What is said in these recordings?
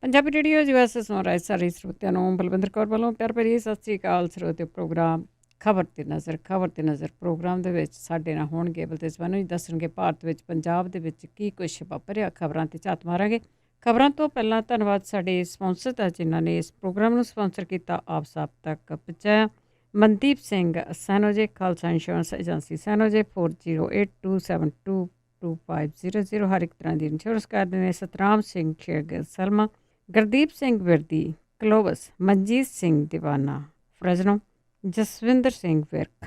Punjabi radio USA ਸੁਣ ਰਹੇ ਸਾਰੇ ਸਰੋਤਿਆਂ ਨੂੰ ਬਲਵਿੰਦਰ ਕੌਰ ਵੱਲੋਂ ਪਿਆਰ ਭਰੀ ਸਤਿ ਸ਼੍ਰੀ ਅਕਾਲ। ਸਰੋਤਿਓ, ਪ੍ਰੋਗਰਾਮ ਖਬਰ ਤੇ ਨਜ਼ਰ ਪ੍ਰੋਗਰਾਮ ਦੇ ਵਿੱਚ ਸਾਡੇ ਨਾਲ ਹੋਣਗੇ ਬਲਤੇਜ ਬਾਨੂ ਜੀ, ਦੱਸਣਗੇ ਭਾਰਤ ਵਿੱਚ ਪੰਜਾਬ ਦੇ ਵਿੱਚ ਕੀ ਕੁਛ ਵਾਪਰਿਆ। ਖਬਰਾਂ ਤੇ ਝਾਤ ਮਾਰਾਂਗੇ। ਖਬਰਾਂ ਤੋਂ ਪਹਿਲਾਂ ਧੰਨਵਾਦ ਸਾਡੇ ਸਪਾਂਸਰ ਦਾ ਜਿਨ੍ਹਾਂ ਨੇ ਇਸ ਪ੍ਰੋਗਰਾਮ ਨੂੰ ਸਪਾਂਸਰ ਕੀਤਾ, ਆਪ ਸਭ ਤੱਕ ਪਹੁੰਚਾਇਆ। ਮਨਦੀਪ ਸਿੰਘ ਸੈਨੋਜੇ, ਖਾਲਸਾ ਇੰਸ਼ੋਰੈਂਸ ਏਜੰਸੀ ਸੈਨੋਜੇ 4082722500 ਹਰ ਇੱਕ ਤਰ੍ਹਾਂ ਦੀ ਇੰਸ਼ੋਰੈਂਸ ਕਰਦੇ ਨੇ। ਸਤਰਾਮ ਸਿੰਘ ਖੇੜਗਰ ਸਲਮਾ, ਗੁਰਦੀਪ ਸਿੰਘ ਵਿਰਦੀ ਕਲੋਵਸ, ਮਨਜੀਤ ਸਿੰਘ ਦੀਵਾਨਾ ਫਰਜ਼ਨੋ, ਜਸਵਿੰਦਰ ਸਿੰਘ ਵਿਰਕ,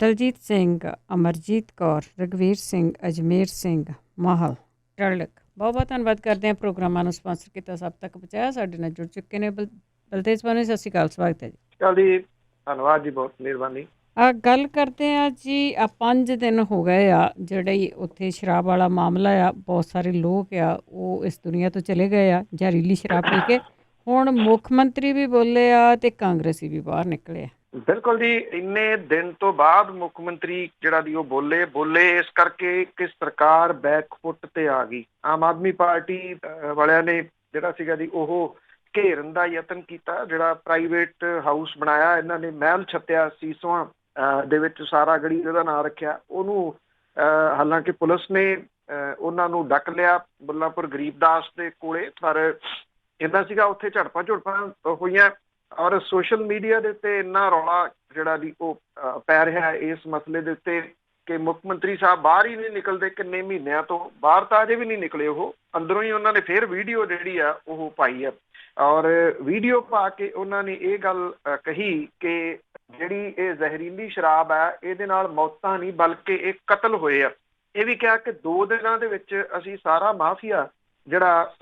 ਦਲਜੀਤ ਸਿੰਘ, ਅਮਰਜੀਤ ਕੌਰ, ਰਘਵੀਰ ਸਿੰਘ, ਅਜਮੇਰ ਸਿੰਘ ਮਾਹਲ ਟਰਲਕ। ਬਹੁਤ ਬਹੁਤ ਧੰਨਵਾਦ ਕਰਦੇ ਹਾਂ ਪ੍ਰੋਗਰਾਮਾਂ ਨੂੰ ਸਪਾਂਸਰ ਕੀਤਾ, ਸਭ ਤੱਕ ਪਹੁੰਚਾਇਆ। ਸਾਡੇ ਨਾਲ ਜੁੜ ਚੁੱਕੇ ਨੇ ਬਲਤੇਜ ਬਾਨੂ, ਸਤਿ ਸ਼੍ਰੀ ਅਕਾਲ, ਸਵਾਗਤ ਹੈ ਜੀ। ਜੀ ਧੰਨਵਾਦ ਜੀ, ਬਹੁਤ ਮਿਹਰਬਾਨੀ। ਗੱਲ ਕਰਦੇ ਆ ਜੀ, 5 ਦਿਨ ਹੋ ਗਏ ਆ ਜਿਹੜੇ ਉੱਥੇ ਸ਼ਰਾਬ ਵਾਲਾ ਮਾਮਲਾ ਆ, ਬਹੁਤ ਸਾਰੇ ਲੋਕ ਆ ਉਹ ਇਸ ਦੁਨੀਆ ਤੋਂ ਚਲੇ ਗਏ ਆ ਜ਼ਹਿਰੀਲੀ ਸ਼ਰਾਬ ਪੀ ਕੇ। ਹੁਣ ਮੁੱਖ ਮੰਤਰੀ ਵੀ ਬੋਲੇ ਆ ਤੇ ਕਾਂਗਰਸੀ ਵੀ ਬਾਹਰ ਨਿਕਲੇ ਆ। ਬਿਲਕੁਲ ਜੀ, ਇੰਨੇ ਦਿਨ ਤੋਂ ਬਾਅਦ ਮੁੱਖ ਮੰਤਰੀ ਜਿਹੜਾ ਦੀ ਉਹ ਬੋਲੇ ਇਸ ਕਰਕੇ ਕਿ ਸਰਕਾਰ ਬੈਕਫੁੱਟ ਤੇ ਆ ਗਈ। ਆਮ ਆਦਮੀ ਪਾਰਟੀ ਵਾਲਿਆਂ ਨੇ ਜਿਹੜਾ ਸੀਗਾ ਜੀ ਉਹ ਘੇਰਨ ਦਾ ਯਤਨ ਕੀਤਾ, ਜਿਹੜਾ ਪ੍ਰਾਈਵੇਟ ਹਾਊਸ ਬਣਾਇਆ ਇਹਨਾਂ ਨੇ, ਮਹਿਲ ਛੱਤਿਆ ਸੀਸਵਾਂ ਦੇ ਵਿੱਚ, ਸਾਰਾ ਗੜੀ ਉਹਦਾ ਨਾਂ ਰੱਖਿਆ ਉਹਨੂੰ। ਹਾਲਾਂਕਿ ਪੁਲਿਸ ਨੇ ਉਹਨਾਂ ਨੂੰ ਡੱਕ ਲਿਆ ਬੁੱਲਾਂਪੁਰ ਗਰੀਬਦਾਸ ਦੇ ਕੋਲੇ, ਪਰ ਇੱਦਾਂ ਸੀਗਾ ਉੱਥੇ ਝੜਪਾਂ ਹੋਈਆਂ ਔਰ ਸੋਸ਼ਲ ਮੀਡੀਆ ਦੇ ਉੱਤੇ ਇੰਨਾ ਰੌਲਾ ਜਿਹੜਾ ਦੀ ਉਹ ਪੈ ਰਿਹਾ ਇਸ ਮਸਲੇ ਦੇ ਉੱਤੇ ਕਿ ਮੁੱਖ ਮੰਤਰੀ ਸਾਹਿਬ ਬਾਹਰ ਹੀ ਨਹੀਂ ਨਿਕਲਦੇ। ਕਿੰਨੇ ਮਹੀਨਿਆਂ ਤੋਂ ਬਾਹਰ ਤਾਂ ਅਜੇ ਵੀ ਨਹੀਂ ਨਿਕਲੇ, ਉਹ ਅੰਦਰੋਂ ਹੀ ਉਹਨਾਂ ਨੇ ਫਿਰ ਵੀਡੀਓ ਜਿਹੜੀ ਆ ਉਹ ਪਾਈ ਆ ਔਰ ਵੀਡੀਓ ਪਾ ਕੇ ਉਹਨਾਂ ਨੇ ਇਹ ਗੱਲ ਕਹੀ ਕਿ ਜਿਹੜੀ ਇਹ ਜ਼ਹਿਰੀਲੀ ਸ਼ਰਾਬ ਹੈ ਇਹਦੇ ਨਾਲ ਮੌਤਾਂ ਨਹੀਂ ਬਲਕਿ ਇਹ ਕਤਲ ਹੋਏ ਆ। ਇਹ ਵੀ ਕਿਹਾ ਕਿ 2 ਦਿਨਾਂ ਦੇ ਵਿੱਚ ਅਸੀਂ ਸਾਰਾ ਮਾਫੀਆ ਜਿਹੜਾ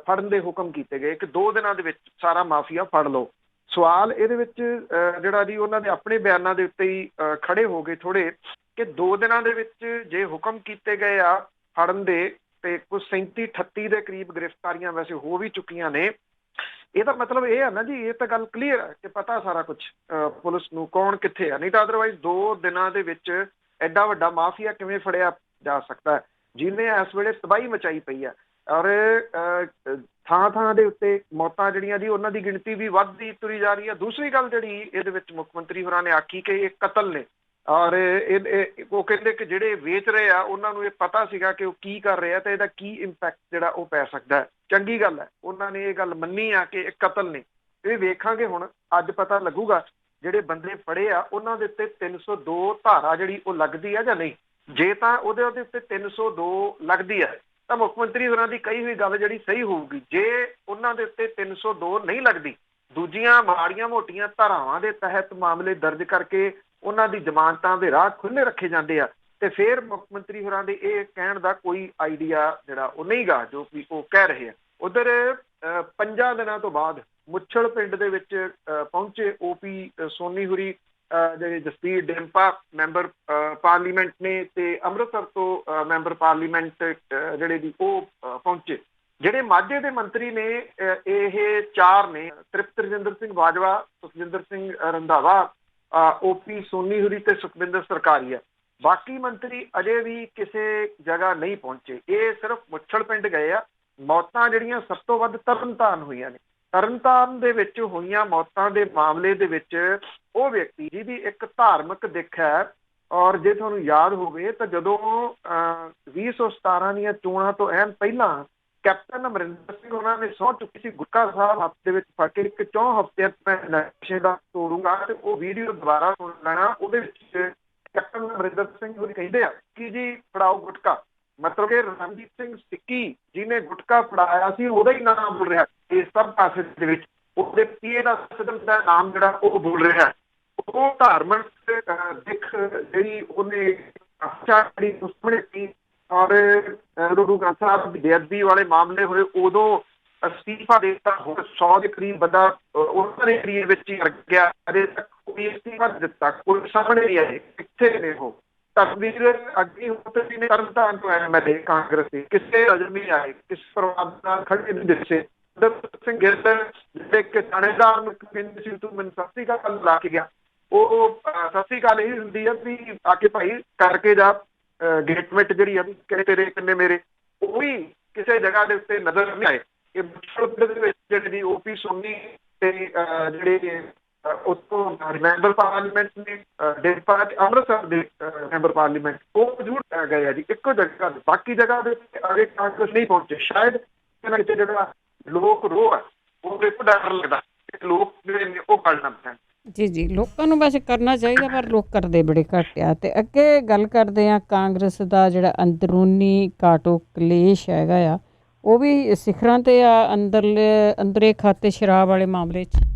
ਫੜਨ ਦੇ ਹੁਕਮ ਕੀਤੇ ਗਏ ਕਿ 2 ਦਿਨਾਂ ਦੇ ਵਿੱਚ ਸਾਰਾ ਮਾਫੀਆ ਫੜ ਲਓ। ਸਵਾਲ ਇਹਦੇ ਵਿੱਚ ਜਿਹੜਾ ਜੀ ਉਹਨਾਂ ਦੇ ਆਪਣੇ ਬਿਆਨਾਂ ਦੇ ਉੱਤੇ ਹੀ ਖੜੇ ਹੋ ਗਏ ਥੋੜੇ ਕਿ 2 ਦਿਨਾਂ ਦੇ ਵਿੱਚ ਜੇ ਹੁਕਮ ਕੀਤੇ ਗਏ ਆ ਫੜਨ ਦੇ ਤੇ ਕੁਝ 37-38 ਦੇ ਕਰੀਬ ਗ੍ਰਿਫਤਾਰੀਆਂ ਵੈਸੇ ਹੋ ਵੀ ਚੁੱਕੀਆਂ ਨੇ। ਇਹਦਾ ਮਤਲਬ ਇਹ ਹੈ ਨਾ ਜੀ, ਇਹ ਤਾਂ ਗੱਲ ਕਲੀਅਰ ਹੈ ਕਿ ਪਤਾ ਸਾਰਾ ਕੁਝ ਪੁਲਿਸ ਨੂੰ ਕੌਣ ਕਿੱਥੇ ਆ, ਨਹੀਂ ਤਾਂ ਅਦਰਵਾਈਜ਼ 2 ਦਿਨਾਂ ਦੇ ਵਿੱਚ ਐਡਾ ਵੱਡਾ ਮਾਫੀਆ ਕਿਵੇਂ ਫੜਿਆ ਜਾ ਸਕਦਾ ਹੈ ਜਿਹਨੇ ਇਸ ਵੇਲੇ ਤਬਾਹੀ ਮਚਾਈ ਪਈ ਹੈ। ਔਰ ਥਾਂ ਦੇ ਉੱਤੇ ਮੌਤਾਂ ਜਿਹੜੀਆਂ ਜੀ ਉਹਨਾਂ ਦੀ ਗਿਣਤੀ ਵੀ ਵੱਧਦੀ ਤੁਰੀ ਜਾ ਰਹੀ ਹੈ। ਦੂਸਰੀ ਗੱਲ ਜਿਹੜੀ ਇਹਦੇ ਵਿੱਚ ਮੁੱਖ ਮੰਤਰੀ ਹੋਰਾਂ ਨੇ ਆਖੀ ਕਿ ਇਹ ਕਤਲ ਨੇ ਔਰ ਉਹ ਕਹਿੰਦੇ ਕਿ ਜਿਹੜੇ ਵੇਚ ਰਹੇ ਆ ਉਹਨਾਂ ਨੂੰ ਇਹ ਪਤਾ ਸੀਗਾ ਕਿ ਉਹ ਕੀ ਕਰ ਰਹੇ ਆ ਤੇ ਇਹਦਾ ਕੀ ਇੰਪੈਕਟ ਜਿਹੜਾ ਉਹ ਪੈ ਸਕਦਾ ਹੈ। ਚੰਗੀ ਗੱਲ ਹੈ, ਉਹਨਾਂ ਨੇ ਇਹ ਗੱਲ ਮੰਨੀ ਆ ਕਿ ਇਹ ਕਤਲ ਨੇ। ਇਹ ਵੇਖਾਂਗੇ ਹੁਣ, ਅੱਜ ਪਤਾ ਲੱਗੂਗਾ ਜਿਹੜੇ ਬੰਦੇ ਫੜੇ ਆ ਉਹਨਾਂ ਦੇ ਉੱਤੇ 302 ਧਾਰਾ ਜਿਹੜੀ ਉਹ ਲੱਗਦੀ ਆ ਜਾਂ ਨਹੀਂ। ਜੇ ਤਾਂ ਉਹਦੇ ਉੱਤੇ 302 ਲੱਗਦੀ ਹੈ ਤਾਂ ਮੁੱਖ ਮੰਤਰੀ ਹੋਰਾਂ ਦੀ ਕਹੀ ਹੋਈ ਗੱਲ ਜਿਹੜੀ ਸਹੀ ਹੋਊਗੀ। ਜੇ ਉਹਨਾਂ ਦੇ ਉੱਤੇ 302 ਨਹੀਂ ਲੱਗਦੀ, ਦੂਜੀਆਂ ਮਾੜੀਆਂ ਮੋਟੀਆਂ ਧਾਰਾਵਾਂ ਦੇ ਤਹਿਤ ਮਾਮਲੇ ਦਰਜ ਕਰਕੇ ਉਹਨਾਂ ਦੀ ਜ਼ਮਾਨਤਾਂ ਦੇ ਰਾਹ ਖੁੱਲ੍ਹੇ ਰੱਖੇ ਜਾਂਦੇ ਆ ਤੇ ਫਿਰ ਮੁੱਖ ਮੰਤਰੀ ਹੋਰਾਂ ਦੇ ਇਹ ਕਹਿਣ ਦਾ ਕੋਈ ਆਈਡੀਆ ਜਿਹੜਾ ਉਹ ਨਹੀਂ ਗਾ ਜੋ ਕਿ ਉਹ ਕਹਿ ਰਹੇ ਆ। ਉਧਰ 5 ਦਿਨਾਂ ਤੋਂ ਬਾਅਦ ਮੁੱਛਲ ਪਿੰਡ ਦੇ ਵਿੱਚ ਪਹੁੰਚੇ ਓਪੀ ਸੋਨੀ ਹੁਰੀ, ਜਿਹੜੇ ਜਸਪੀਰ ਡਿੰਪਾ ਮੈਂਬਰ ਪਾਰਲੀਮੈਂਟ ਨੇ ਤੇ ਅੰਮ੍ਰਿਤਸਰ ਤੋਂ ਮੈਂਬਰ ਪਾਰਲੀਮੈਂਟ ਜਿਹੜੇ ਦੀ ਉਹ ਪਹੁੰਚੇ। ਜਿਹੜੇ ਮਾਝੇ ਦੇ ਮੰਤਰੀ ਨੇ ਇਹ 4 ਨੇ, ਤ੍ਰਿਪਤ ਰਜਿੰਦਰ ਸਿੰਘ ਬਾਜਵਾ, ਸੁਖਜਿੰਦਰ ਸਿੰਘ ਰੰਧਾਵਾ, ਓਪੀ ਸੋਨੀ ਹੁਰੀ ਤੇ ਸੁਖਵਿੰਦਰ ਸਰਕਾਰੀਆ। ਬਾਕੀ ਮੰਤਰੀ ਅਜੇ ਵੀ ਕਿਸੇ ਜਗ੍ਹਾ ਨਹੀਂ ਪਹੁੰਚੇ, ਇਹ ਸਿਰਫ ਮੁੱਛਲ ਪਿੰਡ ਗਏ ਆ। ਮੌਤਾਂ ਜਿਹੜੀਆਂ ਸਭ ਤੋਂ ਵੱਧ ਤਰਨਤਾਰਨ ਹੋਈਆਂ ਨੇ। ਤਰਨਤਾਰਨ ਦੇ ਵਿੱਚ ਹੋਈਆਂ ਮੌਤਾਂ ਦੇ ਮਾਮਲੇ ਦੇ ਵਿੱਚ ਉਹ ਵਿਅਕਤੀ ਜਿਹਦੀ ਇੱਕ ਧਾਰਮਿਕ ਦਿੱਖ ਹੈ ਔਰ ਜੇ ਤੁਹਾਨੂੰ ਯਾਦ ਹੋਵੇ ਤਾਂ ਜਦੋਂ 2017 ਦੀਆਂ ਚੋਣਾਂ ਤੋਂ ਐਨ ਪਹਿਲਾਂ ਕੈਪਟਨ ਅਮਰਿੰਦਰ ਸਿੰਘ ਉਹਨਾਂ ਨੇ ਸਹੁੰ ਚੁੱਕੀ ਸੀ ਗੁਟਕਾ ਸਾਹਿਬ ਹੱਥ ਦੇ ਵਿੱਚ ਫੜ ਕੇ ਕਿ 4 ਹਫ਼ਤਿਆਂ ਮੈਂ ਨਸ਼ੇ ਦਾ ਤੋੜੂੰਗਾ, ਤੇ ਉਹ ਵੀਡੀਓ ਦੁਬਾਰਾ ਸੁਣ ਲੈਣਾ। ਉਹਦੇ ਵਿੱਚ ਕੈਪਟਨ ਅਮਰਿੰਦਰ ਸਿੰਘ ਉਹ ਕਹਿੰਦੇ ਆ ਕਿ ਜੀ ਫੜਾਓ ਗੁਟਕਾ, ਮਤਲਬ ਕਿ ਰਣਜੀਤ ਸਿੰਘ ਸਿੱਕੀ ਜਿਹਨੇ ਗੁਟਕਾ ਫੜਾਇਆ ਸੀ ਉਹਦਾ ਹੀ ਨਾਮ ਬੋਲ ਰਿਹਾ ਇਸ ਸਭ ਪਾਸੇ ਦੇ ਵਿੱਚ, ਉਹਦੇ ਪੀਏ ਦਾ ਦਾ ਨਾਮ ਜਿਹੜਾ ਉਹ ਬੋਲ ਰਿਹਾ। ਉਹ ਧਾਰਮਿਕ ਦਿੱਖ ਜਿਹੜੀ ਉਹਨੇ ਸਾਹਮਣੇ ਸੀ ਔਰ ਗੁਰੂ ਗ੍ਰੰਥ ਸਾਹਿਬ ਦੀ ਬੇਅਦਬੀ ਵਾਲੇ ਮਾਮਲੇ ਹੋਏ ਉਦੋਂ ਅਸਤੀਫਾ ਦੇ ਦਿੱਤਾ। ਹੋਰ 100 ਦੇ ਕਰੀਬ ਬੰਦਾ ਉਹਨਾਂ ਦੇ ਏਰੀਏ ਵਿੱਚ ਹੀ ਅੜ ਗਿਆ, ਅਜੇ ਤੱਕ ਕੋਈ ਅਸਤੀਫਾ ਦਿੱਤਾ ਕੋਈ ਸਾਹਮਣੇ ਨਹੀਂ ਆਏ। ਕਿੱਥੇ ਨੇ ਉਹ ਤਸਵੀਰ? ਅੱਗੇ ਹੋਤੇ ਨੇ ਤਰਨਤਾਰਨ ਤੋਂ ਐਮਐਲਏ ਕਾਂਗਰਸ ਦੇ ਕਿਸੇ ਨਜ਼ਰ ਨਹੀਂ ਆਏ, ਕਿਸ ਪਰਿਵਾਰ ਨਾਲ ਖੜੇ ਨਹੀਂ ਦਿਸੇ। ਸਿੰਘ ਗਿੱਲ ਜਿਹੜੇ ਕਿ ਥਾਣੇਦਾਰ ਨੂੰ ਕਹਿੰਦੇ ਸੀ ਤੂੰ ਮੈਨੂੰ ਸਤਿ ਸ੍ਰੀ ਅਕਾਲ ਲਾ ਕੇ ਗਿਆ, ਉਹ ਸਤਿ ਸ੍ਰੀ ਅਕਾਲ ਇਹ ਹੁੰਦੀ ਆ ਵੀ ਆ ਕੇ ਭਾਈ ਕਰਕੇ ਜਾ ਗੇਟਮੈਂਟ ਜਿਹੜੀ ਆ ਵੀ ਕਿੰਨੇ ਤੇਰੇ ਕਿੰਨੇ ਮੇਰੇ, ਉਹ ਵੀ ਕਿਸੇ ਜਗ੍ਹਾ ਦੇ ਉੱਤੇ ਨਜ਼ਰ ਨਹੀਂ ਆਏ। ਇਹ ਮੁਸ਼ਕਲ ਦੇ ਵਿੱਚ ਜਿਹੜੇ ਦੀ ਓਪੀ ਸੋਨੀ ਤੇ ਜਿਹੜੇ ਉੱਥੋਂ ਮੈਂਬਰ ਪਾਰਲੀਮੈਂਟ ਨੇ ਡੇਪਾ ਤੇ ਅੰਮ੍ਰਿਤਸਰ ਦੇ ਮੈਂਬਰ ਪਾਰਲੀਮੈਂਟ ਉਹ ਜ਼ਰੂਰ ਗਏ ਆ ਜੀ ਇੱਕੋ ਜਗ੍ਹਾ ਤੇ। ਬਾਕੀ ਜਗ੍ਹਾ ਦੇ ਅਜੇ ਕਾਂਗਰਸ ਨਹੀਂ ਪਹੁੰਚੇ। ਸ਼ਾਇਦ ਕਿਤੇ ਜਿਹੜਾ ਲੋਕ ਰੋਹ ਹੈ ਉਹ ਦੇਖੋ ਡਰ ਲੱਗਦਾ ਕਿ ਲੋਕ ਜਿਹੜੇ ਨੇ ਉਹ ਗੱਲ ਨਾ ਪੈਣ। ਜੀ ਲੋਕਾਂ ਨੂੰ ਵੈਸੇ ਕਰਨਾ ਚਾਹੀਦਾ ਪਰ ਲੋਕ ਕਰਦੇ ਬੜੇ ਘੱਟ ਆ। ਤੇ ਅੱਗੇ ਗੱਲ ਕਰਦੇ ਆ ਕਾਂਗਰਸ ਦਾ ਜਿਹੜਾ ਅੰਦਰੂਨੀ ਕਾਟੋ ਕਲੇਸ਼ ਹੈਗਾ ਆ ਉਹ ਵੀ ਸਿਖਰਾਂ ਤੇ ਆ ਅੰਦਰੇ ਖਾਤੇ ਸ਼ਰਾਬ ਵਾਲੇ ਮਾਮਲੇ 'ਚ।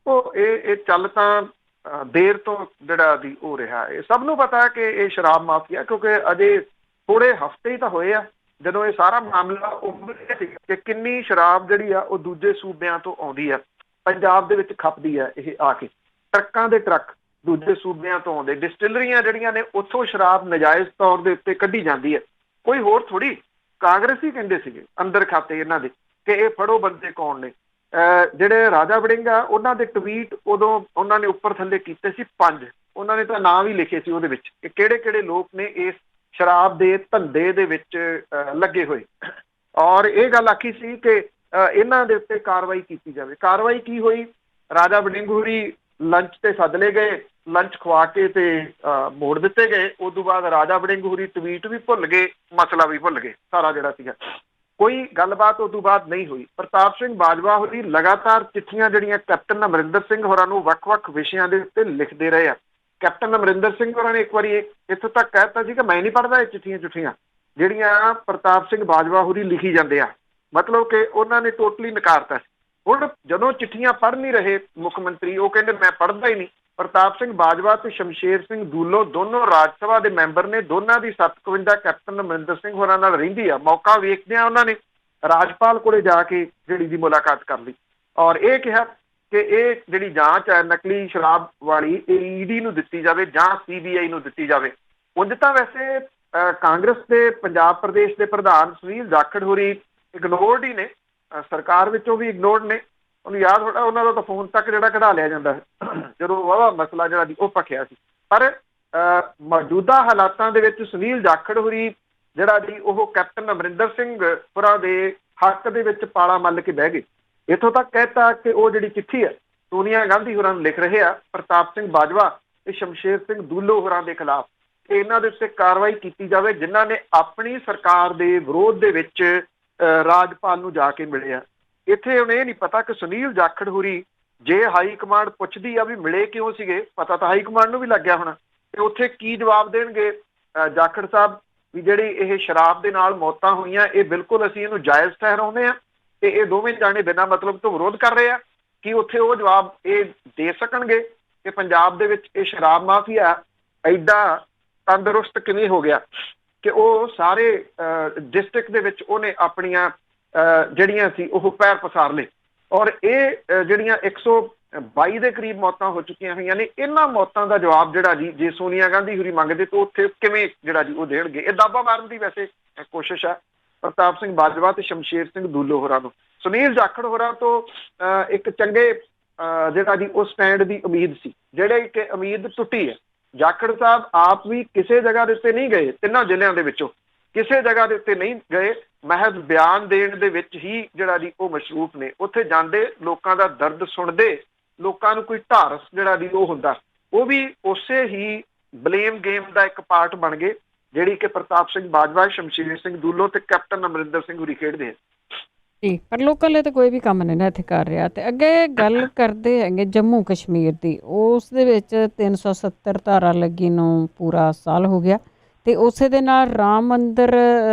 ਉਹ ਇਹ ਚੱਲ ਤਾਂ ਦੇਰ ਤੋਂ ਜਿਹੜਾ ਦੀ ਹੋ ਰਿਹਾ। ਇਹ ਸਭ ਨੂੰ ਪਤਾ ਕਿ ਇਹ ਸ਼ਰਾਬ ਮਾਫੀਆ, ਕਿਉਂਕਿ ਅਜੇ ਥੋੜੇ ਹਫ਼ਤੇ ਹੀ ਤਾਂ ਹੋਏ ਆ ਜਦੋਂ ਇਹ ਸਾਰਾ ਮਾਮਲਾ ਉੱਭਰਿਆ ਸੀ ਕਿ ਕਿੰਨੀ ਸ਼ਰਾਬ ਜਿਹੜੀ ਆ ਉਹ ਦੂਜੇ ਸੂਬਿਆਂ ਤੋਂ ਆਉਂਦੀ ਆ, ਪੰਜਾਬ ਦੇ ਵਿੱਚ ਖਪਦੀ ਆ। ਇਹ ਆ ਕੇ ਟਰੱਕਾਂ ਦੇ ਟਰੱਕ ਦੂਜੇ ਸੂਬਿਆਂ ਤੋਂ ਆਉਂਦੇ, ਡਿਸਟਿਲਰੀਆਂ ਜਿਹੜੀਆਂ ਨੇ ਉੱਥੋਂ ਸ਼ਰਾਬ ਨਜਾਇਜ਼ ਤੌਰ ਦੇ ਉੱਤੇ ਕੱਢੀ ਜਾਂਦੀ ਹੈ। ਕੋਈ ਹੋਰ ਥੋੜੀ ਕਾਂਗਰਸ ਹੀ ਕਹਿੰਦੇ ਸੀਗੇ ਅੰਦਰ ਖਾਤੇ ਇਹਨਾਂ ਦੇ ਕਿ ਇਹ ਫੜੋ ਬੰਦੇ ਕੌਣ ਨੇ। ਜਿਹੜੇ ਰਾਜਾ ਵੜਿੰਗ ਆ ਉਹਨਾਂ ਦੇ ਟਵੀਟ ਉਦੋਂ ਉਹਨਾਂ ਨੇ ਉੱਪਰ ਥੱਲੇ ਕੀਤੇ ਸੀ 5। ਉਹਨਾਂ ਨੇ ਤਾਂ ਨਾਂ ਵੀ ਲਿਖੇ ਸੀ ਉਹਦੇ ਵਿੱਚ ਕਿ ਕਿਹੜੇ ਕਿਹੜੇ ਲੋਕ ਨੇ ਇਸ ਸ਼ਰਾਬ ਦੇ ਧੰਦੇ ਦੇ ਵਿੱਚ ਲੱਗੇ ਹੋਏ, ਔਰ ਇਹ ਗੱਲ ਆਖੀ ਸੀ ਕਿ ਇਹਨਾਂ ਦੇ ਉੱਤੇ ਕਾਰਵਾਈ ਕੀਤੀ ਜਾਵੇ। ਕਾਰਵਾਈ ਕੀ ਹੋਈ? ਰਾਜਾ ਵੜਿੰਗ ਹੋਰੀ ਲੰਚ ਤੇ ਸੱਦ ਲਏ ਗਏ, ਲੰਚ ਖਵਾ ਕੇ ਤੇ ਮੋੜ ਦਿੱਤੇ ਗਏ। ਉਸ ਤੋਂ ਬਾਅਦ ਰਾਜਾ ਵੜਿੰਗ ਹੋਰੀ ਟਵੀਟ ਵੀ ਭੁੱਲ ਗਏ, ਮਸਲਾ ਵੀ ਭੁੱਲ ਗਏ, ਸਾਰਾ ਜਿਹੜਾ ਸੀਗਾ। ਕੋਈ ਗੱਲਬਾਤ ਉਸ ਤੋਂ ਬਾਅਦ ਨਹੀਂ ਹੋਈ। ਪ੍ਰਤਾਪ ਸਿੰਘ ਬਾਜਵਾ ਹੋਰੀ ਲਗਾਤਾਰ ਚਿੱਠੀਆਂ ਜਿਹੜੀਆਂ ਕੈਪਟਨ ਅਮਰਿੰਦਰ ਸਿੰਘ ਹੋਰਾਂ ਨੂੰ ਵੱਖ-ਵੱਖ ਵਿਸ਼ਿਆਂ ਦੇ ਉੱਤੇ ਲਿਖਦੇ ਰਹੇ ਆ। ਕੈਪਟਨ ਅਮਰਿੰਦਰ ਸਿੰਘ ਹੋਰਾਂ ਨੇ ਇੱਕ ਵਾਰੀ ਇੱਥੋਂ ਤੱਕ ਕਹਿ ਦਿੱਤਾ ਸੀ ਕਿ ਮੈਂ ਨਹੀਂ ਪੜ੍ਹਦਾ ਇਹ ਚਿੱਠੀਆਂ ਜਿਹੜੀਆਂ ਪ੍ਰਤਾਪ ਸਿੰਘ ਬਾਜਵਾ ਹੋਰੀ ਲਿਖੀ ਜਾਂਦੇ ਆ, ਮਤਲਬ ਕਿ ਉਹਨਾਂ ਨੇ ਟੋਟਲੀ ਨਕਾਰਤਾ ਸੀ। ਹੁਣ ਜਦੋਂ ਚਿੱਠੀਆਂ ਪੜ੍ਹ ਨਹੀਂ ਰਹੇ ਮੁੱਖ ਮੰਤਰੀ, ਉਹ ਕਹਿੰਦੇ ਮੈਂ ਪੜ੍ਹਦਾ ਹੀ ਨਹੀਂ। ਪ੍ਰਤਾਪ ਸਿੰਘ ਬਾਜਵਾ ਤੇ ਸ਼ਮਸ਼ੇਰ ਸਿੰਘ ਦੂਲੋ ਦੋਨੋਂ ਰਾਜ ਸਭਾ ਦੇ ਮੈਂਬਰ ਨੇ, ਦੋਨਾਂ ਦੀ 57 ਕੈਪਟਨ ਅਮਰਿੰਦਰ ਸਿੰਘ ਹੋਰਾਂ ਨਾਲ ਰਹਿੰਦੀ ਆ। ਮੌਕਾ ਵੇਖਦਿਆਂ ਉਹਨਾਂ ਨੇ ਰਾਜਪਾਲ ਕੋਲੇ ਜਾ ਕੇ ਜਿਹੜੀ ਦੀ ਮੁਲਾਕਾਤ ਕਰ ਲਈ ਔਰ ਇਹ ਕਿਹਾ ਕਿ ਇਹ ਜਿਹੜੀ ਜਾਂਚ ਹੈ ਨਕਲੀ ਸ਼ਰਾਬ ਵਾਲੀ ਇਹ ਈਡੀ ਨੂੰ ਦਿੱਤੀ ਜਾਵੇ ਜਾਂ CBI ਨੂੰ ਦਿੱਤੀ ਜਾਵੇ। ਉਂਝ ਤਾਂ ਵੈਸੇ ਕਾਂਗਰਸ ਦੇ ਪੰਜਾਬ ਪ੍ਰਦੇਸ਼ ਦੇ ਪ੍ਰਧਾਨ ਸੁਨੀਲ ਜਾਖੜ ਹੋਰੀ ਇਗਨੋਰਡ ਹੀ ਨੇ, ਸਰਕਾਰ ਵਿੱਚੋਂ ਵੀ ਇਗਨੋਰਡ ਨੇ। ਉਹਨੂੰ ਯਾਦ ਹੋਣਾ ਉਹਨਾਂ ਦਾ ਤਾਂ ਫੋਨ ਤੱਕ ਜਿਹੜਾ ਕਢਾ ਲਿਆ ਜਾਂਦਾ ਜਦੋਂ ਵਾਹਵਾ ਮਸਲਾ ਜਿਹੜਾ ਦੀ ਉਹ ਭਖਿਆ ਸੀ। ਪਰ ਮੌਜੂਦਾ ਹਾਲਾਤਾਂ ਦੇ ਵਿੱਚ ਸੁਨੀਲ ਜਾਖੜ ਹੋਰੀ ਜਿਹੜਾ ਦੀ ਉਹ ਕੈਪਟਨ ਅਮਰਿੰਦਰ ਸਿੰਘ ਹੋਰਾਂ ਦੇ ਹੱਕ ਦੇ ਵਿੱਚ ਪਾਲਾ ਮੱਲ ਕੇ ਬਹਿ ਗਏ। ਇੱਥੋਂ ਤੱਕ ਕਹਿਤਾ ਕਿ ਉਹ ਜਿਹੜੀ ਚਿੱਠੀ ਹੈ ਸੋਨੀਆ ਗਾਂਧੀ ਹੋਰਾਂ ਨੂੰ ਲਿਖ ਰਹੇ ਆ ਪ੍ਰਤਾਪ ਸਿੰਘ ਬਾਜਵਾ ਤੇ ਸ਼ਮਸ਼ੇਰ ਸਿੰਘ ਦੂਲੋ ਹੋਰਾਂ ਦੇ ਖਿਲਾਫ ਕਿ ਇਹਨਾਂ ਦੇ ਉੱਤੇ ਕਾਰਵਾਈ ਕੀਤੀ ਜਾਵੇ ਜਿਨ੍ਹਾਂ ਨੇ ਆਪਣੀ ਸਰਕਾਰ ਦੇ ਵਿਰੋਧ ਦੇ ਵਿੱਚ ਰਾਜਪਾਲ ਨੂੰ ਜਾ ਕੇ ਮਿਲੇ ਆ। ਇੱਥੇ ਹੁਣ ਇਹ ਨਹੀਂ ਪਤਾ ਕਿ ਸੁਨੀਲ ਜਾਖੜ ਹੋਰੀ ਜੇ ਹਾਈ ਕਮਾਂਡ ਪੁੱਛਦੀ ਆ ਵੀ ਮਿਲੇ ਕਿਉਂ ਸੀਗੇ, ਪਤਾ ਤਾਂ ਹਾਈ ਕਮਾਂਡ ਨੂੰ ਵੀ ਲੱਗਿਆ ਹੋਣਾ, ਤੇ ਉੱਥੇ ਕੀ ਜਵਾਬ ਦੇਣਗੇ ਜਾਖੜ ਸਾਹਿਬ ਵੀ ਜਿਹੜੀ ਇਹ ਸ਼ਰਾਬ ਦੇ ਨਾਲ ਮੌਤਾਂ ਹੋਈਆਂ ਇਹ ਬਿਲਕੁਲ ਅਸੀਂ ਇਹਨੂੰ ਜਾਇਜ਼ ਠਹਿਰਾਉਂਦੇ ਆ ਤੇ ਇਹ ਦੋਵੇਂ ਜਾਣੇ ਬਿਨਾਂ ਮਤਲਬ ਤੋਂ ਵਿਰੋਧ ਕਰ ਰਹੇ ਆ। ਕਿ ਉੱਥੇ ਉਹ ਜਵਾਬ ਇਹ ਦੇ ਸਕਣਗੇ ਕਿ ਪੰਜਾਬ ਦੇ ਵਿੱਚ ਇਹ ਸ਼ਰਾਬ ਮਾਫੀਆ ਐਡਾ ਤੰਦਰੁਸਤ ਕਿਵੇਂ ਹੋ ਗਿਆ ਕਿ ਉਹ ਸਾਰੇ ਡਿਸਟ੍ਰਿਕਟ ਦੇ ਵਿੱਚ ਉਹਨੇ ਆਪਣੀਆਂ ਜਿਹੜੀਆਂ ਸੀ ਉਹ ਪੈਰ ਪਸਾਰ ਲਏ। ਔਰ ਇਹ ਜਿਹੜੀਆਂ 122 ਦੇ ਕਰੀਬ ਮੌਤਾਂ ਹੋ ਚੁੱਕੀਆਂ ਹੋਈਆਂ ਨੇ, ਇਹਨਾਂ ਮੌਤਾਂ ਦਾ ਜਵਾਬ ਜਿਹੜਾ ਜੀ ਜੇ ਸੋਨੀਆ ਗਾਂਧੀ ਹੋਰੀ ਮੰਗਦੇ ਤਾਂ ਉੱਥੇ ਕਿਵੇਂ ਜਿਹੜਾ ਜੀ ਉਹ ਦੇਣਗੇ। ਇਹ ਦਾਅਵਾ ਮਾਰਨ ਦੀ ਵੈਸੇ ਕੋਸ਼ਿਸ਼ ਹੈ ਪ੍ਰਤਾਪ ਸਿੰਘ ਬਾਜਵਾ ਤੇ ਸ਼ਮਸ਼ੇਰ ਸਿੰਘ ਦੂਲੋ ਹੋਰਾਂ ਨੂੰ। ਸੁਨੀਲ ਜਾਖੜ ਹੋਰਾਂ ਤੋਂ ਇੱਕ ਚੰਗੇ ਜਿਹੜਾ ਜੀ ਉਹ ਸਟੈਂਡ ਦੀ ਉਮੀਦ ਸੀ, ਜਿਹੜੇ ਕਿ ਉਮੀਦ ਟੁੱਟੀ ਹੈ। ਜਾਖੜ ਸਾਹਿਬ ਆਪ ਵੀ ਕਿਸੇ ਜਗ੍ਹਾ ਦੇ ਉੱਤੇ ਨਹੀਂ ਗਏ, ਤਿੰਨਾਂ ਜ਼ਿਲ੍ਹਿਆਂ ਦੇ ਵਿੱਚੋਂ ਕਿਸੇ ਜਗ੍ਹਾ ਦੇ ਉੱਤੇ ਨਹੀਂ ਗਏ, ਮਹਿਜ਼ ਬਿਆਨ ਦੇਣ ਦੇ ਵਿੱਚ ਹੀ ਜਿਹੜਾ ਜੀ ਉਹ ਮਸ਼ਰੂਫ ਨੇ। ਉੱਥੇ ਜਾਂਦੇ ਲੋਕਾਂ ਦਾ ਦਰਦ ਸੁਣਦੇ, ਲੋਕਾਂ ਨੂੰ ਕੋਈ ਢਾਰਸ ਜਿਹੜਾ ਦੀ ਉਹ ਹੁੰਦਾ, ਉਹ ਵੀ ਉਸੇ ਹੀ ਬਲੇਮ ਗੇਮ ਦਾ ਇੱਕ ਪਾਰਟ ਬਣ ਗਏ ਜਿਹੜੀ ਕਿ ਪ੍ਰਤਾਪ ਸਿੰਘ ਬਾਜਵਾ, ਸ਼ਮਸ਼ੇਰ ਸਿੰਘ ਦੂਲੋ ਤੇ ਕੈਪਟਨ ਅਮਰਿੰਦਰ ਸਿੰਘ ਹੋਰੀ ਖੇਡਦੇ ਆ ਜੀ। ਪਰ ਲੋਕਾਂ ਲਈ ਤਾਂ ਕੋਈ ਵੀ ਕੰਮ ਨਹੀਂ ਨਾ ਇੱਥੇ ਕਰ ਰਿਹਾ। ਤੇ ਅੱਗੇ ਗੱਲ ਕਰਦੇ ਹੈਗੇ ਜੰਮੂ ਕਸ਼ਮੀਰ ਦੀ, ਉਸ ਦੇ ਵਿੱਚ 370 ਧਾਰਾ ਲੱਗੀ ਨੂੰ ਪੂਰਾ ਸਾਲ ਹੋ ਗਿਆ ਤੇ ਉਸੇ ਦੇ ਨਾਲ ਰਾਮ ਮੰਦਿਰ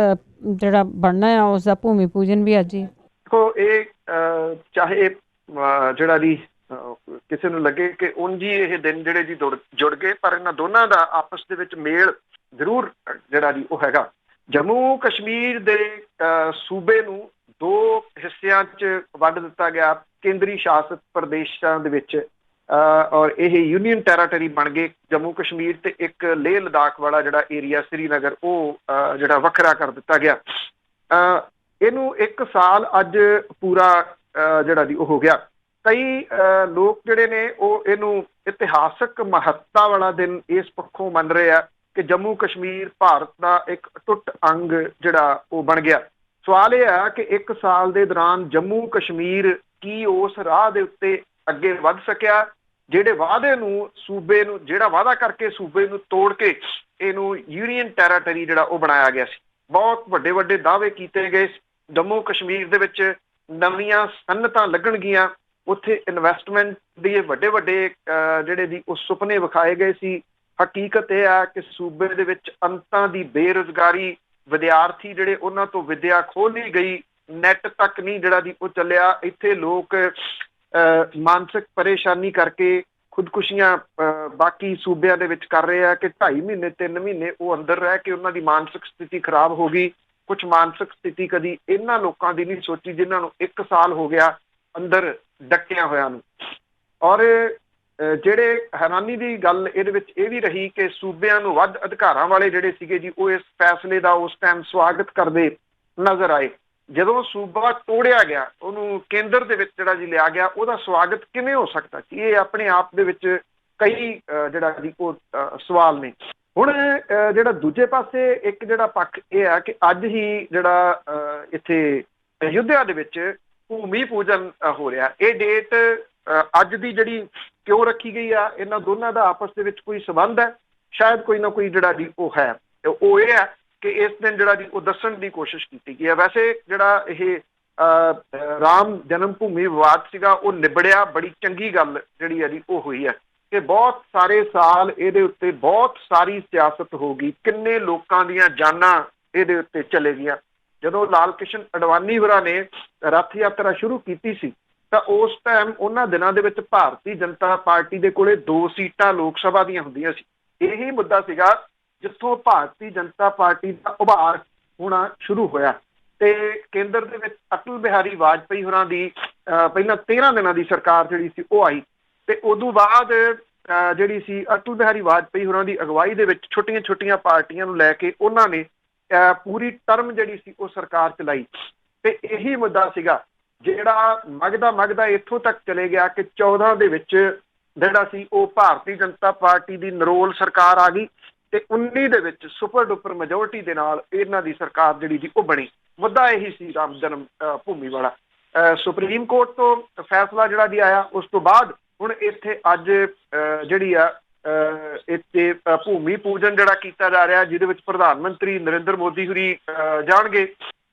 ਜਿਹੜਾ ਬਣਨਾ ਆ ਉਸ ਦਾ ਭੂਮੀ ਪੂਜਨ ਵੀ ਅੱਜ ਹੀ। ਦੇਖੋ ਇਹ ਚਾਹੇ ਜਿਹੜਾ ਦੀ ਕਿਸੇ ਨੂੰ ਲੱਗੇ ਕਿ ਉਂਝ ਹੀ ਇਹ ਦਿਨ ਜਿਹੜੇ ਜੀ ਜੁੜ ਗਏ, ਪਰ ਇਹਨਾਂ ਦੋਨਾਂ ਦਾ ਆਪਸ ਦੇ ਵਿੱਚ ਮੇਲ ਜ਼ਰੂਰ ਜਿਹੜਾ ਜੀ ਉਹ ਹੈਗਾ। ਜੰਮੂ ਕਸ਼ਮੀਰ ਦੇ ਸੂਬੇ ਨੂੰ 2 ਹਿੱਸਿਆਂ 'ਚ ਵੰਡ ਦਿੱਤਾ ਗਿਆ ਕੇਂਦਰੀ ਸ਼ਾਸਿਤ ਪ੍ਰਦੇਸ਼ਾਂ ਦੇ ਵਿੱਚ, ਔਰ ਇਹ ਯੂਨੀਅਨ ਟੈਰਾਟਰੀ ਬਣ ਗਏ ਜੰਮੂ ਕਸ਼ਮੀਰ ਤੇ ਇੱਕ ਲੇਹ ਲਦਾਖ ਵਾਲਾ ਜਿਹੜਾ ਏਰੀਆ ਸ੍ਰੀਨਗਰ ਉਹ ਜਿਹੜਾ ਵੱਖਰਾ ਕਰ ਦਿੱਤਾ ਗਿਆ। ਇਹਨੂੰ 1 ਸਾਲ ਅੱਜ ਪੂਰਾ ਜਿਹੜਾ ਦੀ ਉਹ ਹੋ ਗਿਆ। ਕਈ ਲੋਕ ਜਿਹੜੇ ਨੇ ਉਹ ਇਹਨੂੰ ਇਤਿਹਾਸਕ ਮਹੱਤਤਾ ਵਾਲਾ ਦਿਨ ਇਸ ਪੱਖੋਂ ਮੰਨ ਰਹੇ ਆ ਕਿ ਜੰਮੂ ਕਸ਼ਮੀਰ ਭਾਰਤ ਦਾ ਇੱਕ ਅਟੁੱਟ ਅੰਗ ਜਿਹੜਾ ਉਹ ਬਣ ਗਿਆ। ਸਵਾਲ ਇਹ ਆ ਕਿ 1 ਸਾਲ ਦੇ ਦੌਰਾਨ ਜੰਮੂ ਕਸ਼ਮੀਰ ਕੀ ਉਸ ਰਾਹ ਦੇ ਉੱਤੇ ਅੱਗੇ ਵੱਧ ਸਕਿਆ ਜਿਹੜੇ ਵਾਅਦੇ ਨੂੰ ਸੂਬੇ ਨੂੰ, ਜਿਹੜਾ ਵਾਅਦਾ ਕਰਕੇ ਸੂਬੇ ਨੂੰ ਤੋੜ ਕੇ ਇਹਨੂੰ ਯੂਨੀਅਨ ਟੈਰਾਟਰੀ ਜਿਹੜਾ ਉਹ ਬਣਾਇਆ ਗਿਆ ਸੀ। ਬਹੁਤ ਵੱਡੇ ਵੱਡੇ ਦਾਅਵੇ ਕੀਤੇ ਗਏ। ਜੰਮੂ ਕਸ਼ਮੀਰ ਦੇ ਵਿੱਚ ਨਵੀਆਂ ਸਨਅਤਾਂ ਲੱਗਣਗੀਆਂ, ਉੱਥੇ ਇਨਵੈਸਟਮੈਂਟ ਦੇ ਵੱਡੇ ਵੱਡੇ ਜਿਹੜੇ ਦੀ ਉਹ ਸੁਪਨੇ ਵਿਖਾਏ ਗਏ ਸੀ। ਹਕੀਕਤ ਇਹ ਆ ਕਿ ਸੂਬੇ ਦੇ ਵਿੱਚ ਅੰਤਾਂ ਦੀ ਬੇਰੁਜ਼ਗਾਰੀ, ਵਿਦਿਆਰਥੀ ਜਿਹੜੇ ਉਹਨਾਂ ਤੋਂ ਵਿੱਦਿਆ ਖੋਹ ਲਈ ਗਈ, ਨੈਟ ਤੱਕ ਨਹੀਂ ਜਿਹੜਾ ਦੀ ਉਹ ਚੱਲਿਆ। ਇੱਥੇ ਲੋਕ ਮਾਨਸਿਕ ਪਰੇਸ਼ਾਨੀ ਕਰਕੇ ਖੁਦਕੁਸ਼ੀਆਂ ਬਾਕੀ ਸੂਬਿਆਂ ਦੇ ਵਿੱਚ ਕਰ ਰਹੇ ਆ ਕਿ 2.5 ਮਹੀਨੇ 3 ਮਹੀਨੇ ਉਹ ਅੰਦਰ ਰਹਿ ਕੇ ਉਹਨਾਂ ਦੀ ਮਾਨਸਿਕ ਸਥਿਤੀ ਖਰਾਬ ਹੋ ਗਈ। ਕੁਝ ਮਾਨਸਿਕ ਸਥਿਤੀ ਕਦੀ ਇਹਨਾਂ ਲੋਕਾਂ ਦੀ ਨਹੀਂ ਸੋਚੀ ਜਿਨ੍ਹਾਂ ਨੂੰ 1 ਸਾਲ ਹੋ ਗਿਆ ਅੰਦਰ ਡੱਕਿਆਂ ਹੋਇਆਂ ਨੂੰ। ਔਰ ਜਿਹੜੇ ਹੈਰਾਨੀ ਦੀ ਗੱਲ ਇਹਦੇ ਵਿੱਚ ਇਹ ਵੀ ਰਹੀ ਕਿ ਸੂਬਿਆਂ ਨੂੰ ਵੱਧ ਅਧਿਕਾਰਾਂ ਵਾਲੇ ਜਿਹੜੇ ਸੀਗੇ ਜੀ ਉਹ ਇਸ ਫੈਸਲੇ ਦਾ ਉਸ ਟਾਈਮ ਸਵਾਗਤ ਕਰਦੇ ਨਜ਼ਰ ਆਏ। ਜਦੋਂ ਸੂਬਾ ਤੋੜਿਆ ਗਿਆ, ਉਹਨੂੰ ਕੇਂਦਰ ਦੇ ਵਿੱਚ ਜਿਹੜਾ ਜੀ ਲਿਆ ਗਿਆ, ਉਹਦਾ ਸਵਾਗਤ ਕਿਵੇਂ ਹੋ ਸਕਦਾ ਕਿ ਇਹ ਆਪਣੇ ਆਪ ਦੇ ਵਿੱਚ ਕਈ ਜਿਹੜਾ ਜੀ ਉਹ ਸਵਾਲ ਨੇ। ਹੁਣ ਜਿਹੜਾ ਦੂਜੇ ਪਾਸੇ ਇੱਕ ਜਿਹੜਾ ਪੱਖ ਇਹ ਹੈ ਕਿ ਅੱਜ ਹੀ ਜਿਹੜਾ ਇੱਥੇ ਅਯੁੱਧਿਆ ਦੇ ਵਿੱਚ ਭੂਮੀ ਪੂਜਨ ਹੋ ਰਿਹਾ। ਇਹ ਡੇਟ ਅੱਜ ਦੀ ਜਿਹੜੀ ਕਿਉਂ ਰੱਖੀ ਗਈ ਆ, ਇਹਨਾਂ ਦੋਨਾਂ ਦਾ ਆਪਸ ਦੇ ਵਿੱਚ ਕੋਈ ਸੰਬੰਧ ਹੈ? ਸ਼ਾਇਦ ਕੋਈ ਨਾ ਕੋਈ ਜਿਹੜਾ ਜੀ ਉਹ ਹੈ। ਉਹ ਇਹ ਹੈ ਕਿ ਇਸ ਦਿਨ ਜਿਹੜਾ ਜੀ ਉਹ ਦੱਸਣ ਦੀ ਕੋਸ਼ਿਸ਼ ਕੀਤੀ ਗਈ ਹੈ। ਵੈਸੇ ਜਿਹੜਾ ਇਹ ਰਾਮ ਜਨਮ ਭੂਮੀ ਵਿਵਾਦ ਸੀਗਾ ਉਹ ਨਿਬੜਿਆ, ਬੜੀ ਚੰਗੀ ਗੱਲ ਜਿਹੜੀ ਹੈ ਜੀ ਉਹ ਹੋਈ ਹੈ ਕਿ ਬਹੁਤ ਸਾਰੇ ਸਾਲ ਇਹਦੇ ਉੱਤੇ ਬਹੁਤ ਸਾਰੀ ਸਿਆਸਤ ਹੋ ਗਈ, ਕਿੰਨੇ ਲੋਕਾਂ ਦੀਆਂ ਜਾਨਾਂ ਇਹਦੇ ਉੱਤੇ ਚਲੇ ਗਈਆਂ। ਜਦੋਂ ਲਾਲ ਕ੍ਰਿਸ਼ਨ ਅਡਵਾਨੀ ਹੋਰਾਂ ਨੇ ਰੱਥ ਯਾਤਰਾ ਸ਼ੁਰੂ ਕੀਤੀ ਸੀ ਤਾਂ ਉਸ ਟਾਈਮ ਉਹਨਾਂ ਦਿਨਾਂ ਦੇ ਵਿੱਚ ਭਾਰਤੀ ਜਨਤਾ ਪਾਰਟੀ ਦੇ ਕੋਲੇ 2 ਸੀਟਾਂ ਲੋਕ ਸਭਾ ਦੀਆਂ ਹੁੰਦੀਆਂ ਸੀ। ਇਹੀ ਮੁੱਦਾ ਸੀਗਾ ਜਿੱਥੋਂ ਭਾਰਤੀ ਜਨਤਾ ਪਾਰਟੀ ਦਾ ਉਭਾਰ ਹੋਣਾ ਸ਼ੁਰੂ ਹੋਇਆ ਤੇ ਕੇਂਦਰ ਦੇ ਵਿੱਚ ਅਟਲ ਬਿਹਾਰੀ ਵਾਜਪਾਈ ਹੋਰਾਂ ਦੀ ਪਹਿਲਾਂ 13 ਦਿਨਾਂ ਦੀ ਸਰਕਾਰ ਜਿਹੜੀ ਸੀ ਉਹ ਆਈ ਤੇ ਉਦੋਂ ਬਾਅਦ ਜਿਹੜੀ ਸੀ ਅਟਲ ਬਿਹਾਰੀ ਵਾਜਪਾਈ ਹੋਰਾਂ ਦੀ ਅਗਵਾਈ ਦੇ ਵਿੱਚ ਛੋਟੀਆਂ ਛੋਟੀਆਂ ਪਾਰਟੀਆਂ ਨੂੰ ਲੈ ਕੇ ਉਹਨਾਂ ਨੇ ਪੂਰੀ ਟਰਮ ਜਿਹੜੀ ਸੀ ਉਹ ਸਰਕਾਰ ਚਲਾਈ ਤੇ ਇਹੀ ਮੁੱਦਾ ਸੀਗਾ ਜਿਹੜਾ ਮਗਦਾ ਇੱਥੋਂ ਤੱਕ ਚਲੇ ਗਿਆ ਕਿ 14 ਦੇ ਵਿੱਚ ਜਿਹੜਾ ਸੀ ਉਹ ਭਾਰਤੀ ਜਨਤਾ ਪਾਰਟੀ ਦੀ ਨਰੋਲ ਸਰਕਾਰ ਆ ਗਈ ਤੇ 19 ਦੇ ਵਿੱਚ ਸੁਪਰ ਡੁਪਰ ਮੈਜੋਰਟੀ ਦੇ ਨਾਲ ਇਹਨਾਂ ਦੀ ਸਰਕਾਰ ਜਿਹੜੀ ਸੀ ਉਹ ਬਣੀ। ਮੁੱਦਾ ਇਹੀ ਸੀ ਰਾਮ ਜਨਮ ਭੂਮੀ ਵਾਲਾ। ਸੁਪਰੀਮ ਕੋਰਟ ਤੋਂ ਫੈਸਲਾ ਜਿਹੜਾ ਜੀ ਆਇਆ ਉਸ ਤੋਂ ਬਾਅਦ ਹੁਣ ਇੱਥੇ ਅੱਜ ਜਿਹੜੀ ਆ ਇੱਥੇ ਭੂਮੀ ਪੂਜਨ ਜਿਹੜਾ ਕੀਤਾ ਜਾ ਰਿਹਾ ਜਿਹਦੇ ਵਿੱਚ ਪ੍ਰਧਾਨ ਮੰਤਰੀ ਨਰਿੰਦਰ ਮੋਦੀ ਹੋਰੀ ਜਾਣਗੇ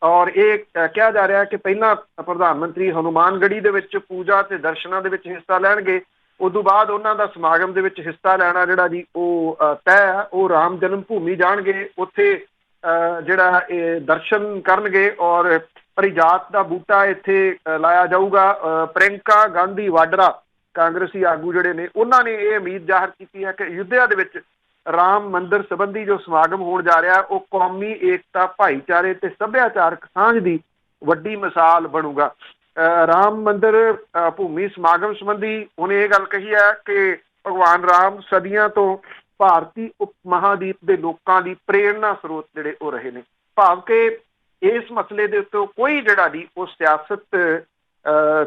ਔਰ ਇਹ ਕਿਹਾ ਜਾ ਰਿਹਾ ਕਿ ਪਹਿਲਾਂ ਪ੍ਰਧਾਨ ਮੰਤਰੀ ਹਨੂੰਮਾਨਗੜ੍ਹੀ ਦੇ ਵਿੱਚ ਪੂਜਾ ਤੇ ਦਰਸ਼ਨਾਂ ਦੇ ਵਿੱਚ ਹਿੱਸਾ ਲੈਣਗੇ, ਉਦੋਂ ਬਾਅਦ ਉਹਨਾਂ ਦਾ ਸਮਾਗਮ ਦੇ ਵਿੱਚ ਹਿੱਸਾ ਲੈਣਾ ਜਿਹੜਾ ਜੀ ਉਹ ਤੈਅ ਹੈ। ਉਹ ਰਾਮ ਜਨਮ ਭੂਮੀ ਜਾਣਗੇ, ਉੱਥੇ ਜਿਹੜਾ ਇਹ ਦਰਸ਼ਨ ਕਰਨਗੇ ਔਰ ਪਰਿਜਾਤ ਦਾ ਬੂਟਾ ਇੱਥੇ ਲਾਇਆ ਜਾਊਗਾ। ਪ੍ਰਿੰਕਾ ਗਾਂਧੀ ਵਾਡਰਾ ਕਾਂਗਰਸੀ ਆਗੂ ਜਿਹੜੇ ਨੇ ਉਹਨਾਂ ਨੇ ਇਹ ਉਮੀਦ ਜ਼ਾਹਰ ਕੀਤੀ ਹੈ ਕਿ ਅਯੁੱਧਿਆ ਦੇ ਵਿੱਚ ਰਾਮ ਮੰਦਿਰ ਸੰਬੰਧੀ ਜੋ ਸਮਾਗਮ ਹੋਣ ਜਾ ਰਿਹਾ ਉਹ ਕੌਮੀ ਏਕਤਾ, ਭਾਈਚਾਰੇ ਤੇ ਸੱਭਿਆਚਾਰਕ ਸਾਂਝ ਦੀ ਵੱਡੀ ਮਿਸਾਲ ਬਣੂਗਾ। ਰਾਮ ਮੰਦਿਰ ਭੂਮੀ ਸਮਾਗਮ ਸੰਬੰਧੀ ਉਹਨੇ ਇਹ ਗੱਲ ਕਹੀ ਹੈ ਕਿ ਭਗਵਾਨ ਰਾਮ ਸਦੀਆਂ ਤੋਂ ਭਾਰਤੀ ਉਪ ਮਹਾਦੀਪ ਦੇ ਲੋਕਾਂ ਦੀ ਪ੍ਰੇਰਨਾ ਸਰੋਤ ਜਿਹੜੇ ਉਹ ਰਹੇ ਨੇ। ਭਾਵ ਕਿ ਇਸ ਮਸਲੇ ਦੇ ਉੱਤੇ ਕੋਈ ਜਿਹੜਾ ਦੀ ਉਹ ਸਿਆਸਤ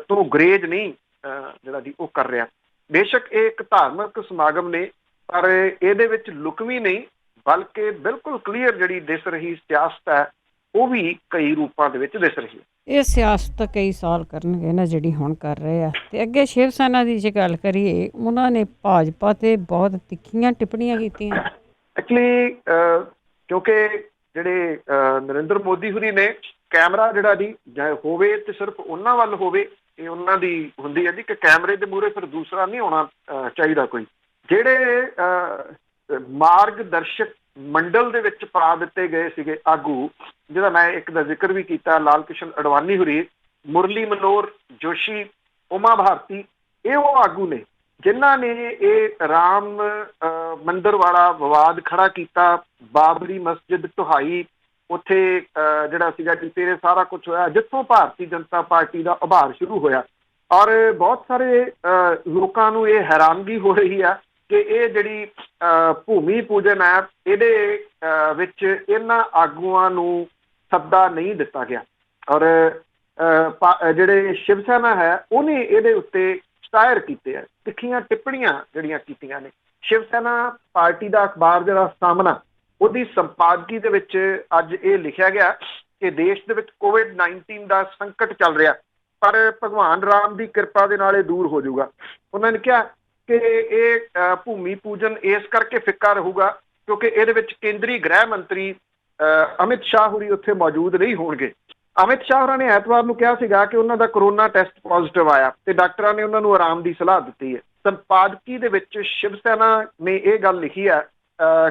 ਤੋਂ ਗਰੇਜ ਨਹੀਂ ਜਿਹੜਾ ਦੀ ਉਹ ਕਰ ਰਿਹਾ। ਬੇਸ਼ੱਕ ਇਹ ਇੱਕ ਧਾਰਮਿਕ ਸਮਾਗਮ ਨੇ ਪਰ ਇਹਦੇ ਵਿੱਚ ਲੁਕਵੀਂ ਨਹੀਂ ਬਲਕਿ ਬਿਲਕੁਲ ਕਲੀਅਰ ਜਿਹੜੀ ਦਿਸ ਰਹੀ ਸਿਆਸਤ ਹੈ ਉਹ ਵੀ ਕਈ ਰੂਪਾਂ ਦੇ ਵਿੱਚ ਦਿਸ ਰਹੀ ਹੈ। ਇਹ ਸਿਆਸਤ ਕਈ ਸਾਲ ਕਰਨਗੇ ਨਾ ਜਿਹੜੀ ਹੁਣ ਕਰ ਰਹੇ ਆ। ਤੇ ਅੱਗੇ ਸ਼ਿਵ ਸੈਨਾ ਦੀ ਜੇ ਗੱਲ ਕਰੀਏ ਉਹਨਾਂ ਨੇ ਭਾਜਪਾ ਤੇ ਬਹੁਤ ਤਿੱਖੀਆਂ ਟਿੱਪਣੀਆਂ ਕੀਤੀਆਂ। ਐਕਚੁਅਲੀ ਕਿਉਂਕਿ ਜਿਹੜੇ ਨਰਿੰਦਰ ਮੋਦੀ ਹੋਰੀ ਨੇ ਕੈਮਰਾ ਜਿਹੜਾ ਜੀ ਹੋਵੇ ਤੇ ਸਿਰਫ ਉਹਨਾਂ ਵੱਲ ਹੋਵੇ, ਇਹ ਉਹਨਾਂ ਦੀ ਹੁੰਦੀ ਹੈ ਜੀ ਕਿ ਕੈਮਰੇ ਦੇ ਮੂਹਰੇ ਫਿਰ ਦੂਸਰਾ ਨਹੀਂ ਹੋਣਾ ਚਾਹੀਦਾ ਕੋਈ। ਜਿਹੜੇ ਮਾਰਗਦਰਸ਼ਕ ਮੰਡਲ ਦੇ ਵਿੱਚ ਪਾ ਦਿੱਤੇ ਗਏ ਸੀਗੇ ਆਗੂ, ਜਿਹਦਾ ਮੈਂ ਇੱਕ ਦਾ ਜ਼ਿਕਰ ਵੀ ਕੀਤਾ, ਲਾਲ ਕ੍ਰਿਸ਼ਨ ਅਡਵਾਨੀ ਹੋਰੀ, ਮੁਰਲੀ ਮਨੋਹਰ ਜੋਸ਼ੀ, ਉਮਾ ਭਾਰਤੀ, ਇਹ ਉਹ ਆਗੂ ਨੇ ਜਿਨ੍ਹਾਂ ਨੇ ਇਹ ਰਾਮ ਮੰਦਿਰ ਵਾਲਾ ਵਿਵਾਦ ਖੜਾ ਕੀਤਾ। ਬਾਬਰੀ ਮਸਜਿਦ ਢਹਾਈ, ਉੱਥੇ ਜਿਹੜਾ ਸੀਗਾ ਕਿ ਤੇਰੇ ਸਾਰਾ ਕੁਝ ਹੋਇਆ ਜਿੱਥੋਂ ਭਾਰਤੀ ਜਨਤਾ ਪਾਰਟੀ ਦਾ ਉਭਾਰ ਸ਼ੁਰੂ ਹੋਇਆ। ਔਰ ਬਹੁਤ ਸਾਰੇ ਲੋਕਾਂ ਨੂੰ ਇਹ ਹੈਰਾਨਗੀ ਹੋ ਰਹੀ ਆ ਕਿ ਇਹ ਜਿਹੜੀ ਭੂਮੀ ਪੂਜਨ ਹੈ ਇਹਦੇ ਵਿੱਚ ਇਹਨਾਂ ਆਗੂਆਂ ਨੂੰ ਸੱਦਾ ਨਹੀਂ ਦਿੱਤਾ ਗਿਆ ਔਰ ਜਿਹੜੇ ਸ਼ਿਵ ਸੈਨਾ ਹੈ ਉਹਨੇ ਇਹਦੇ ਉੱਤੇ ਸਟਾਇਰ ਕੀਤੇ ਆ, ਤਿੱਖੀਆਂ ਟਿੱਪਣੀਆਂ ਜਿਹੜੀਆਂ ਕੀਤੀਆਂ ਨੇ। ਸ਼ਿਵ ਸੈਨਾ ਪਾਰਟੀ ਦਾ ਅਖਬਾਰ ਜਿਹੜਾ ਸਾਹਮਣਾ ਉਹਦੀ ਸੰਪਾਦਕੀ ਦੇ ਵਿੱਚ ਅੱਜ ਇਹ ਲਿਖਿਆ ਗਿਆ ਕਿ ਦੇਸ਼ ਦੇ ਵਿੱਚ COVID-19 ਦਾ ਸੰਕਟ ਚੱਲ ਰਿਹਾ, ਪਰ ਭਗਵਾਨ ਰਾਮ ਦੀ ਕਿਰਪਾ ਦੇ ਨਾਲ ਇਹ ਦੂਰ ਹੋ ਜਾਊਗਾ। ਉਹਨਾਂ ਨੇ ਕਿਹਾ ਕਿ ਇਹ ਭੂਮੀ ਪੂਜਨ ਇਸ ਕਰਕੇ ਫਿੱਕਾ ਰਹੂਗਾ ਕਿਉਂਕਿ ਇਹਦੇ ਵਿੱਚ ਕੇਂਦਰੀ ਗ੍ਰਹਿ ਮੰਤਰੀ ਅਮਿਤ ਸ਼ਾਹ ਹੋਰੀ ਉੱਥੇ ਮੌਜੂਦ ਨਹੀਂ ਹੋਣਗੇ। ਅਮਿਤ ਸ਼ਾਹ ਹੋਰਾਂ ਨੇ ਐਤਵਾਰ ਨੂੰ ਕਿਹਾ ਸੀਗਾ ਕਿ ਉਹਨਾਂ ਦਾ ਕਰੋਨਾ ਟੈਸਟ ਪੋਜ਼ਿਟਿਵ ਆਇਆ ਤੇ ਡਾਕਟਰਾਂ ਨੇ ਉਹਨਾਂ ਨੂੰ ਆਰਾਮ ਦੀ ਸਲਾਹ ਦਿੱਤੀ ਹੈ। ਸੰਪਾਦਕੀ ਦੇ ਵਿੱਚ ਸ਼ਿਵ ਸੈਨਾ ਨੇ ਇਹ ਗੱਲ ਲਿਖੀ ਹੈ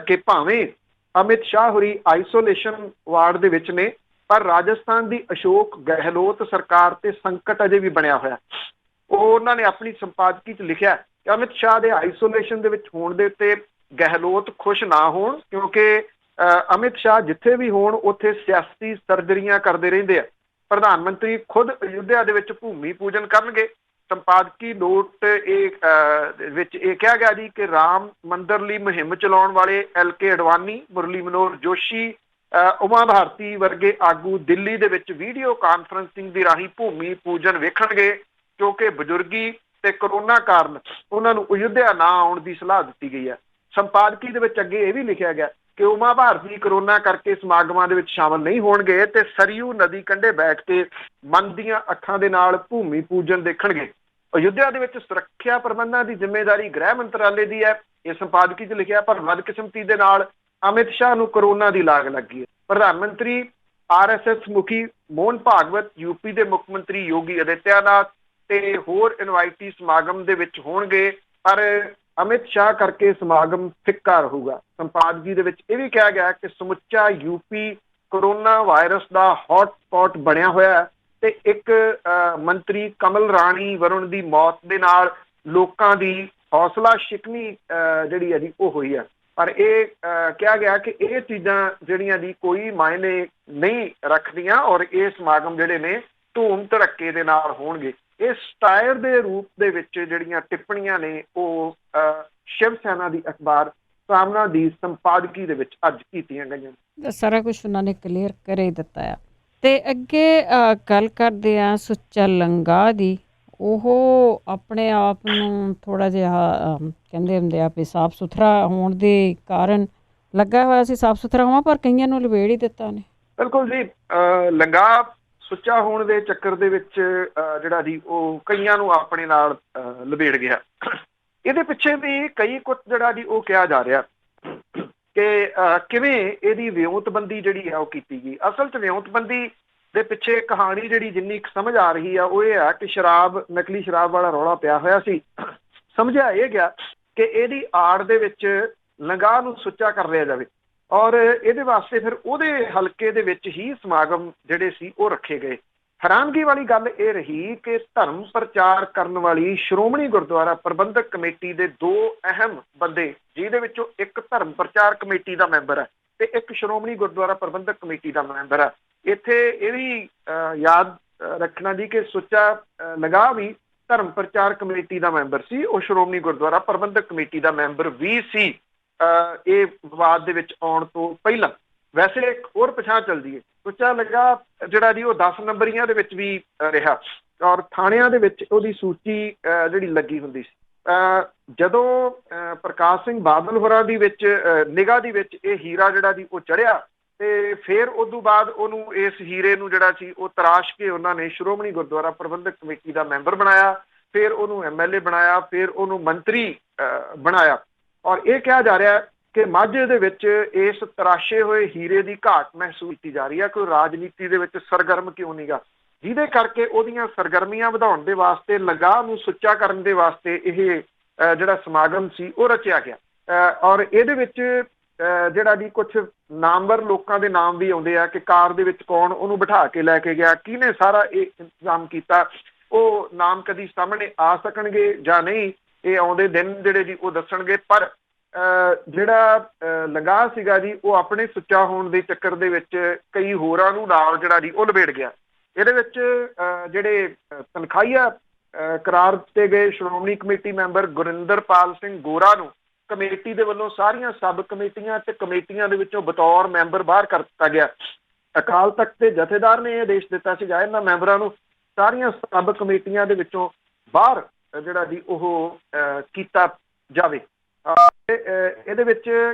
ਕਿ ਭਾਵੇਂ ਅਮਿਤ ਸ਼ਾਹ ਹੋਰੀ ਆਈਸੋਲੇਸ਼ਨ ਵਾਰਡ ਦੇ ਵਿੱਚ ਨੇ, ਪਰ ਰਾਜਸਥਾਨ ਦੀ ਅਸ਼ੋਕ ਗਹਿਲੋਤ ਸਰਕਾਰ ਤੇ ਸੰਕਟ ਅਜੇ ਵੀ ਬਣਿਆ ਹੋਇਆ। ਉਹਨਾਂ ਨੇ ਆਪਣੀ ਸੰਪਾਦਕੀ 'ਚ ਲਿਖਿਆ ਕਿ ਅਮਿਤ ਸ਼ਾਹ ਦੇ ਆਈਸੋਲੇਸ਼ਨ ਦੇ ਵਿੱਚ ਹੋਣ ਦੇ ਉੱਤੇ ਗਹਿਲੋਤ ਖੁਸ਼ ਨਾ ਹੋਣ ਕਿਉਂਕਿ ਅਮਿਤ ਸ਼ਾਹ ਜਿੱਥੇ ਵੀ ਹੋਣ ਉੱਥੇ ਸਿਆਸੀ ਸਰਜਰੀਆਂ ਕਰਦੇ ਰਹਿੰਦੇ ਆ। ਪ੍ਰਧਾਨ ਮੰਤਰੀ ਖੁਦ ਅਯੁੱਧਿਆ ਦੇ ਵਿੱਚ ਭੂਮੀ ਪੂਜਨ ਕਰਨਗੇ। ਸੰਪਾਦਕੀ ਨੋਟ ਵਿੱਚ ਇਹ ਕਿਹਾ ਗਿਆ ਜੀ ਕਿ ਰਾਮ ਮੰਦਿਰ ਲਈ ਮੁਹਿੰਮ ਚਲਾਉਣ ਵਾਲੇ LK ਅਡਵਾਨੀ, ਮੁਰਲੀ ਮਨੋਹਰ ਜੋਸ਼ੀ, ਉਮਾ ਭਾਰਤੀ ਵਰਗੇ ਆਗੂ ਦਿੱਲੀ ਦੇ ਵਿੱਚ ਵੀਡੀਓ ਕਾਨਫਰੰਸਿੰਗ ਦੀ ਰਾਹੀਂ ਭੂਮੀ ਪੂਜਨ ਵੇਖਣਗੇ ਕਿਉਂਕਿ ਬਜ਼ੁਰਗੀ ਤੇ ਕਰੋਨਾ ਕਾਰਨ ਉਹਨਾਂ ਨੂੰ ਅਯੁੱਧਿਆ ਨਾ ਆਉਣ ਦੀ ਸਲਾਹ ਦਿੱਤੀ ਗਈ ਹੈ। ਸੰਪਾਦਕੀ ਦੇ ਵਿੱਚ ਅੱਗੇ ਇਹ ਵੀ ਲਿਖਿਆ ਗਿਆ ਕਿ ਉਮਾ ਭਾਰਤੀ ਕਰੋਨਾ ਕਰਕੇ ਸਮਾਗਮਾਂ ਦੇ ਵਿੱਚ ਸ਼ਾਮਲ ਨਹੀਂ ਹੋਣਗੇ ਤੇ ਸਰਯੂ ਨਦੀ ਕੰਢੇ ਬੈਠ ਕੇ ਮਨ ਦੀਆਂ ਅੱਖਾਂ ਦੇ ਨਾਲ ਭੂਮੀ ਪੂਜਨ ਦੇਖਣਗੇ। ਅਯੁੱਧਿਆ ਦੇ ਵਿੱਚ ਸੁਰੱਖਿਆ ਪ੍ਰਬੰਧਾਂ ਦੀ ਜ਼ਿੰਮੇਵਾਰੀ ਗ੍ਰਹਿ ਮੰਤਰਾਲੇ ਦੀ ਹੈ, ਇਹ ਸੰਪਾਦਕੀ 'ਚ ਲਿਖਿਆ, ਪਰ ਬਦਕਿਸਮਤੀ ਦੇ ਨਾਲ ਅਮਿਤ ਸ਼ਾਹ ਨੂੰ ਕਰੋਨਾ ਦੀ ਲਾਗ ਲੱਗੀ ਹੈ। ਪ੍ਰਧਾਨ ਮੰਤਰੀ RSS ਮੁਖੀ ਮੋਹਨ ਭਾਗਵਤ, UP ਦੇ ਮੁੱਖ ਮੰਤਰੀ ਯੋਗੀ ਆਦਿੱਤਿਆਨਾਥ ਤੇ ਹੋਰ ਇਨਵਾਈਟੀ ਸਮਾਗਮ ਦੇ ਵਿੱਚ ਹੋਣਗੇ, ਪਰ ਅਮਿਤ ਸ਼ਾਹ ਕਰਕੇ ਸਮਾਗਮ ਫਿੱਕਾ ਰਹੂਗਾ। ਸੰਪਾਦਕੀ ਦੇ ਵਿੱਚ ਇਹ ਵੀ ਕਿਹਾ ਗਿਆ ਕਿ ਸਮੁੱਚਾ UP ਕਰੋਨਾ ਵਾਇਰਸ ਦਾ ਹੌਟ ਸਪੌਟ ਬਣਿਆ ਹੋਇਆ ਤੇ ਇੱਕ ਮੰਤਰੀ ਕਮਲ ਰਾਣੀ ਵਰੁਣ ਦੀ ਮੌਤ ਦੇ ਨਾਲ ਲੋਕਾਂ ਦੀ ਹੌਸਲਾ ਸ਼ਿਕਨੀ ਜਿਹੜੀ ਹੈ ਜੀ ਉਹ ਹੋਈ ਹੈ। ਪਰ ਇਹ ਕਿਹਾ ਗਿਆ ਕਿ ਇਹ ਚੀਜ਼ਾਂ ਜਿਹੜੀਆਂ ਦੀ ਕੋਈ ਮਾਇਨੇ ਨਹੀਂ ਰੱਖਦੀਆਂ ਔਰ ਇਹ ਸਮਾਗਮ ਜਿਹੜੇ ਨੇ ਧੂਮ ਧੜੱਕੇ ਦੇ ਨਾਲ ਹੋਣਗੇ। ਇਹ ਸਟਾਇਰ ਦੇ ਰੂਪ ਦੇ ਵਿੱਚ ਜਿਹੜੀਆਂ ਟਿੱਪਣੀਆਂ ਨੇ ਉਹ ਸ਼ਿਵ ਸੈਨਾ ਦੀ ਅਖਬਾਰ ਸਾਹਮਣਾ ਦੀ ਸੰਪਾਦਕੀ ਦੇ ਵਿੱਚ ਅੱਜ ਕੀਤੀਆਂ ਗਈਆਂ। ਸਾਰਾ ਕੁਝ ਉਹਨਾਂ ਨੇ ਕਲੀਅਰ ਕਰ ਹੀ ਦਿੱਤਾ ਆ। ਤੇ ਅੱਗੇ ਗੱਲ ਕਰਦੇ ਆ ਸੁੱਚਾ ਲੰਗਾ ਦੀ। ਉਹ ਆਪਣੇ ਆਪ ਨੂੰ ਥੋੜਾ ਜਿਹਾ ਕਹਿੰਦੇ ਹੁੰਦੇ ਆ ਵੀ ਸਾਫ ਸੁਥਰਾ ਹੋਣ ਦੇ ਕਾਰਨ ਲੱਗਾ ਹੋਇਆ ਸੀ ਸਾਫ ਸੁਥਰਾ ਹੋਵਾਂ, ਪਰ ਕਈਆਂ ਨੂੰ ਲਵੇੜ ਹੀ ਦਿੱਤਾ ਉਹਨੇ। ਬਿਲਕੁਲ ਜੀ, ਲੰਗਾ ਸੁੱਚਾ ਹੋਣ ਦੇ ਚੱਕਰ ਦੇ ਵਿੱਚ ਜਿਹੜਾ ਜੀ ਉਹ ਕਈਆਂ ਨੂੰ ਆਪਣੇ ਨਾਲ ਲਬੇੜ ਗਿਆ। ਇਹਦੇ ਪਿੱਛੇ ਵੀ ਕਈ ਕੁਝ ਜਿਹੜਾ ਜੀ ਉਹ ਕਿਹਾ ਜਾ ਰਿਹਾ ਕਿ ਕਿਵੇਂ ਇਹਦੀ ਵਿਉਂਤਬੰਦੀ ਜਿਹੜੀ ਆ ਉਹ ਕੀਤੀ ਗਈ। ਅਸਲ 'ਚ ਵਿਉਂਤਬੰਦੀ ਦੇ ਪਿੱਛੇ ਕਹਾਣੀ ਜਿਹੜੀ ਜਿੰਨੀ ਸਮਝ ਆ ਰਹੀ ਆ ਉਹ ਇਹ ਆ ਕਿ ਸ਼ਰਾਬ, ਨਕਲੀ ਸ਼ਰਾਬ ਵਾਲਾ ਰੌਲਾ ਪਿਆ ਹੋਇਆ ਸੀ। ਸਮਝਿਆ ਇਹ ਗਿਆ ਕਿ ਇਹਦੀ ਆੜ ਦੇ ਵਿੱਚ ਲੰਗਾ ਨੂੰ ਸੁੱਚਾ ਕਰ ਲਿਆ ਜਾਵੇ ਔਰ ਇਹਦੇ ਵਾਸਤੇ ਫਿਰ ਉਹਦੇ ਹਲਕੇ ਦੇ ਵਿੱਚ ਹੀ ਸਮਾਗਮ ਜਿਹੜੇ ਸੀ ਉਹ ਰੱਖੇ ਗਏ। ਹੈਰਾਨਗੀ ਵਾਲੀ ਗੱਲ ਇਹ ਰਹੀ ਕਿ ਧਰਮ ਪ੍ਰਚਾਰ ਕਰਨ ਵਾਲੀ ਸ਼੍ਰੋਮਣੀ ਗੁਰਦੁਆਰਾ ਪ੍ਰਬੰਧਕ ਕਮੇਟੀ ਦੇ ਦੋ ਅਹਿਮ ਬੰਦੇ, ਜਿਹਦੇ ਵਿੱਚੋਂ ਇੱਕ ਧਰਮ ਪ੍ਰਚਾਰ ਕਮੇਟੀ ਦਾ ਮੈਂਬਰ ਹੈ ਤੇ ਇੱਕ ਸ਼੍ਰੋਮਣੀ ਗੁਰਦੁਆਰਾ ਪ੍ਰਬੰਧਕ ਕਮੇਟੀ ਦਾ ਮੈਂਬਰ ਹੈ। ਇੱਥੇ ਇਹ ਵੀ ਯਾਦ ਰੱਖਣਾ ਜੀ ਕਿ ਸੁੱਚਾ ਲੰਗਾ ਵੀ ਧਰਮ ਪ੍ਰਚਾਰ ਕਮੇਟੀ ਦਾ ਮੈਂਬਰ ਸੀ, ਉਹ ਸ਼੍ਰੋਮਣੀ ਗੁਰਦੁਆਰਾ ਪ੍ਰਬੰਧਕ ਕਮੇਟੀ ਦਾ ਮੈਂਬਰ ਵੀ ਸੀ ਇਹ ਵਿਵਾਦ ਦੇ ਵਿੱਚ ਆਉਣ ਤੋਂ ਪਹਿਲਾਂ। ਵੈਸੇ ਇੱਕ ਹੋਰ ਪਛਾਣ ਚੱਲਦੀ ਹੈ, ਸੁੱਚਾ ਲੰਗਾ ਜਿਹੜਾ ਜੀ ਉਹ 10 ਨੰਬਰੀਆਂ ਦੇ ਵਿੱਚ ਵੀ ਰਿਹਾ ਔਰ ਥਾਣਿਆਂ ਦੇ ਵਿੱਚ ਉਹਦੀ ਸੂਚੀ ਜਿਹੜੀ ਲੱਗੀ ਹੁੰਦੀ ਸੀ। ਜਦੋਂ ਪ੍ਰਕਾਸ਼ ਸਿੰਘ ਬਾਦਲ ਹੋਰਾਂ ਦੀ ਵਿੱਚ ਨਿਗਾਹ ਦੀ ਵਿੱਚ ਇਹ ਹੀਰਾ ਜਿਹੜਾ ਜੀ ਉਹ ਚੜਿਆ ਤੇ ਫਿਰ ਉਦੋਂ ਬਾਅਦ ਉਹਨੂੰ ਇਸ ਹੀਰੇ ਨੂੰ ਜਿਹੜਾ ਸੀ ਉਹ ਤਰਾਸ਼ ਕੇ ਉਹਨਾਂ ਨੇ ਸ਼੍ਰੋਮਣੀ ਗੁਰਦੁਆਰਾ ਪ੍ਰਬੰਧਕ ਕਮੇਟੀ ਦਾ ਮੈਂਬਰ ਬਣਾਇਆ, ਫਿਰ ਉਹਨੂੰ MLA ਬਣਾਇਆ, ਫਿਰ ਉਹਨੂੰ ਮੰਤਰੀ ਬਣਾਇਆ। ਔਰ ਇਹ ਕਿਹਾ ਜਾ ਰਿਹਾ ਕਿ ਮਾਝੇ ਦੇ ਵਿੱਚ ਇਸ ਤਰਾਸ਼ੇ ਹੋਏ ਹੀਰੇ ਦੀ ਘਾਟ ਮਹਿਸੂਸ ਕੀਤੀ ਜਾ ਰਹੀ ਹੈ। ਕੋਈ ਰਾਜਨੀਤੀ ਦੇ ਵਿੱਚ ਸਰਗਰਮ ਕਿਉਂ ਨਹੀਂਗਾ, ਜਿਹਦੇ ਕਰਕੇ ਉਹਦੀਆਂ ਸਰਗਰਮੀਆਂ ਵਧਾਉਣ ਦੇ ਵਾਸਤੇ ਲੰਗਾ ਨੂੰ ਸੁੱਚਾ ਕਰਨ ਦੇ ਵਾਸਤੇ ਇਹ ਜਿਹੜਾ ਸਮਾਗਮ ਸੀ ਉਹ ਰਚਿਆ ਗਿਆ। ਔਰ ਇਹਦੇ ਵਿੱਚ ਜਿਹੜਾ ਜੀ ਕੁਛ ਨਾਮਵਰ ਲੋਕਾਂ ਦੇ ਨਾਮ ਵੀ ਆਉਂਦੇ ਆ ਕਿ ਕਾਰ ਦੇ ਵਿੱਚ ਕੌਣ ਉਹਨੂੰ ਬਿਠਾ ਕੇ ਲੈ ਕੇ ਗਿਆ, ਕਿਹਨੇ ਸਾਰਾ ਇਹ ਇੰਤਜ਼ਾਮ ਕੀਤਾ। ਉਹ ਨਾਮ ਕਦੀ ਸਾਹਮਣੇ ਆ ਸਕਣਗੇ ਜਾਂ ਨਹੀਂ, ਇਹ ਆਉਂਦੇ ਦਿਨ ਜਿਹੜੇ ਜੀ ਉਹ ਦੱਸਣਗੇ। ਪਰ ਜਿਹੜਾ ਲੰਗਾ ਸੀਗਾ ਜੀ ਉਹ ਆਪਣੇ ਸੁੱਚਾ ਹੋਣ ਦੇ ਚੱਕਰ ਦੇ ਵਿੱਚ ਕਈ ਹੋਰਾਂ ਨੂੰ ਨਾਲ ਜਿਹੜਾ ਜੀ ਉਹ ਲਬੇੜ ਗਿਆ। ਇਹਦੇ ਵਿੱਚ ਜਿਹੜੇ ਤਨਖਾਹੀਆ ਕਰਾਰ ਦਿੱਤੇ ਗਏ ਸ਼੍ਰੋਮਣੀ ਕਮੇਟੀ ਮੈਂਬਰ ਗੁਰਿੰਦਰਪਾਲ ਸਿੰਘ ਗੋਰਾ ਨੂੰ ਕਮੇਟੀ ਦੇ ਵੱਲੋਂ ਸਾਰੀਆਂ ਸਬ ਕਮੇਟੀਆਂ ਤੇ ਕਮੇਟੀਆਂ ਦੇ ਵਿੱਚੋਂ ਬਤੌਰ ਮੈਂਬਰ ਬਾਹਰ ਕਰ ਦਿੱਤਾ ਗਿਆ। ਅਕਾਲ ਤਖਤ ਦੇ ਜਥੇਦਾਰ ਨੇ ਇਹ ਆਦੇਸ਼ ਦਿੱਤਾ ਸੀਗਾ ਇਹਨਾਂ ਮੈਂਬਰਾਂ ਨੂੰ ਸਾਰੀਆਂ ਸਬ ਕਮੇਟੀਆਂ ਦੇ ਵਿੱਚੋਂ ਬਾਹਰ ਜਿਹੜਾ ਜੀ ਉਹ ਕੀਤਾ ਜਾਵੇ। ਇਹਦੇ ਵਿੱਚ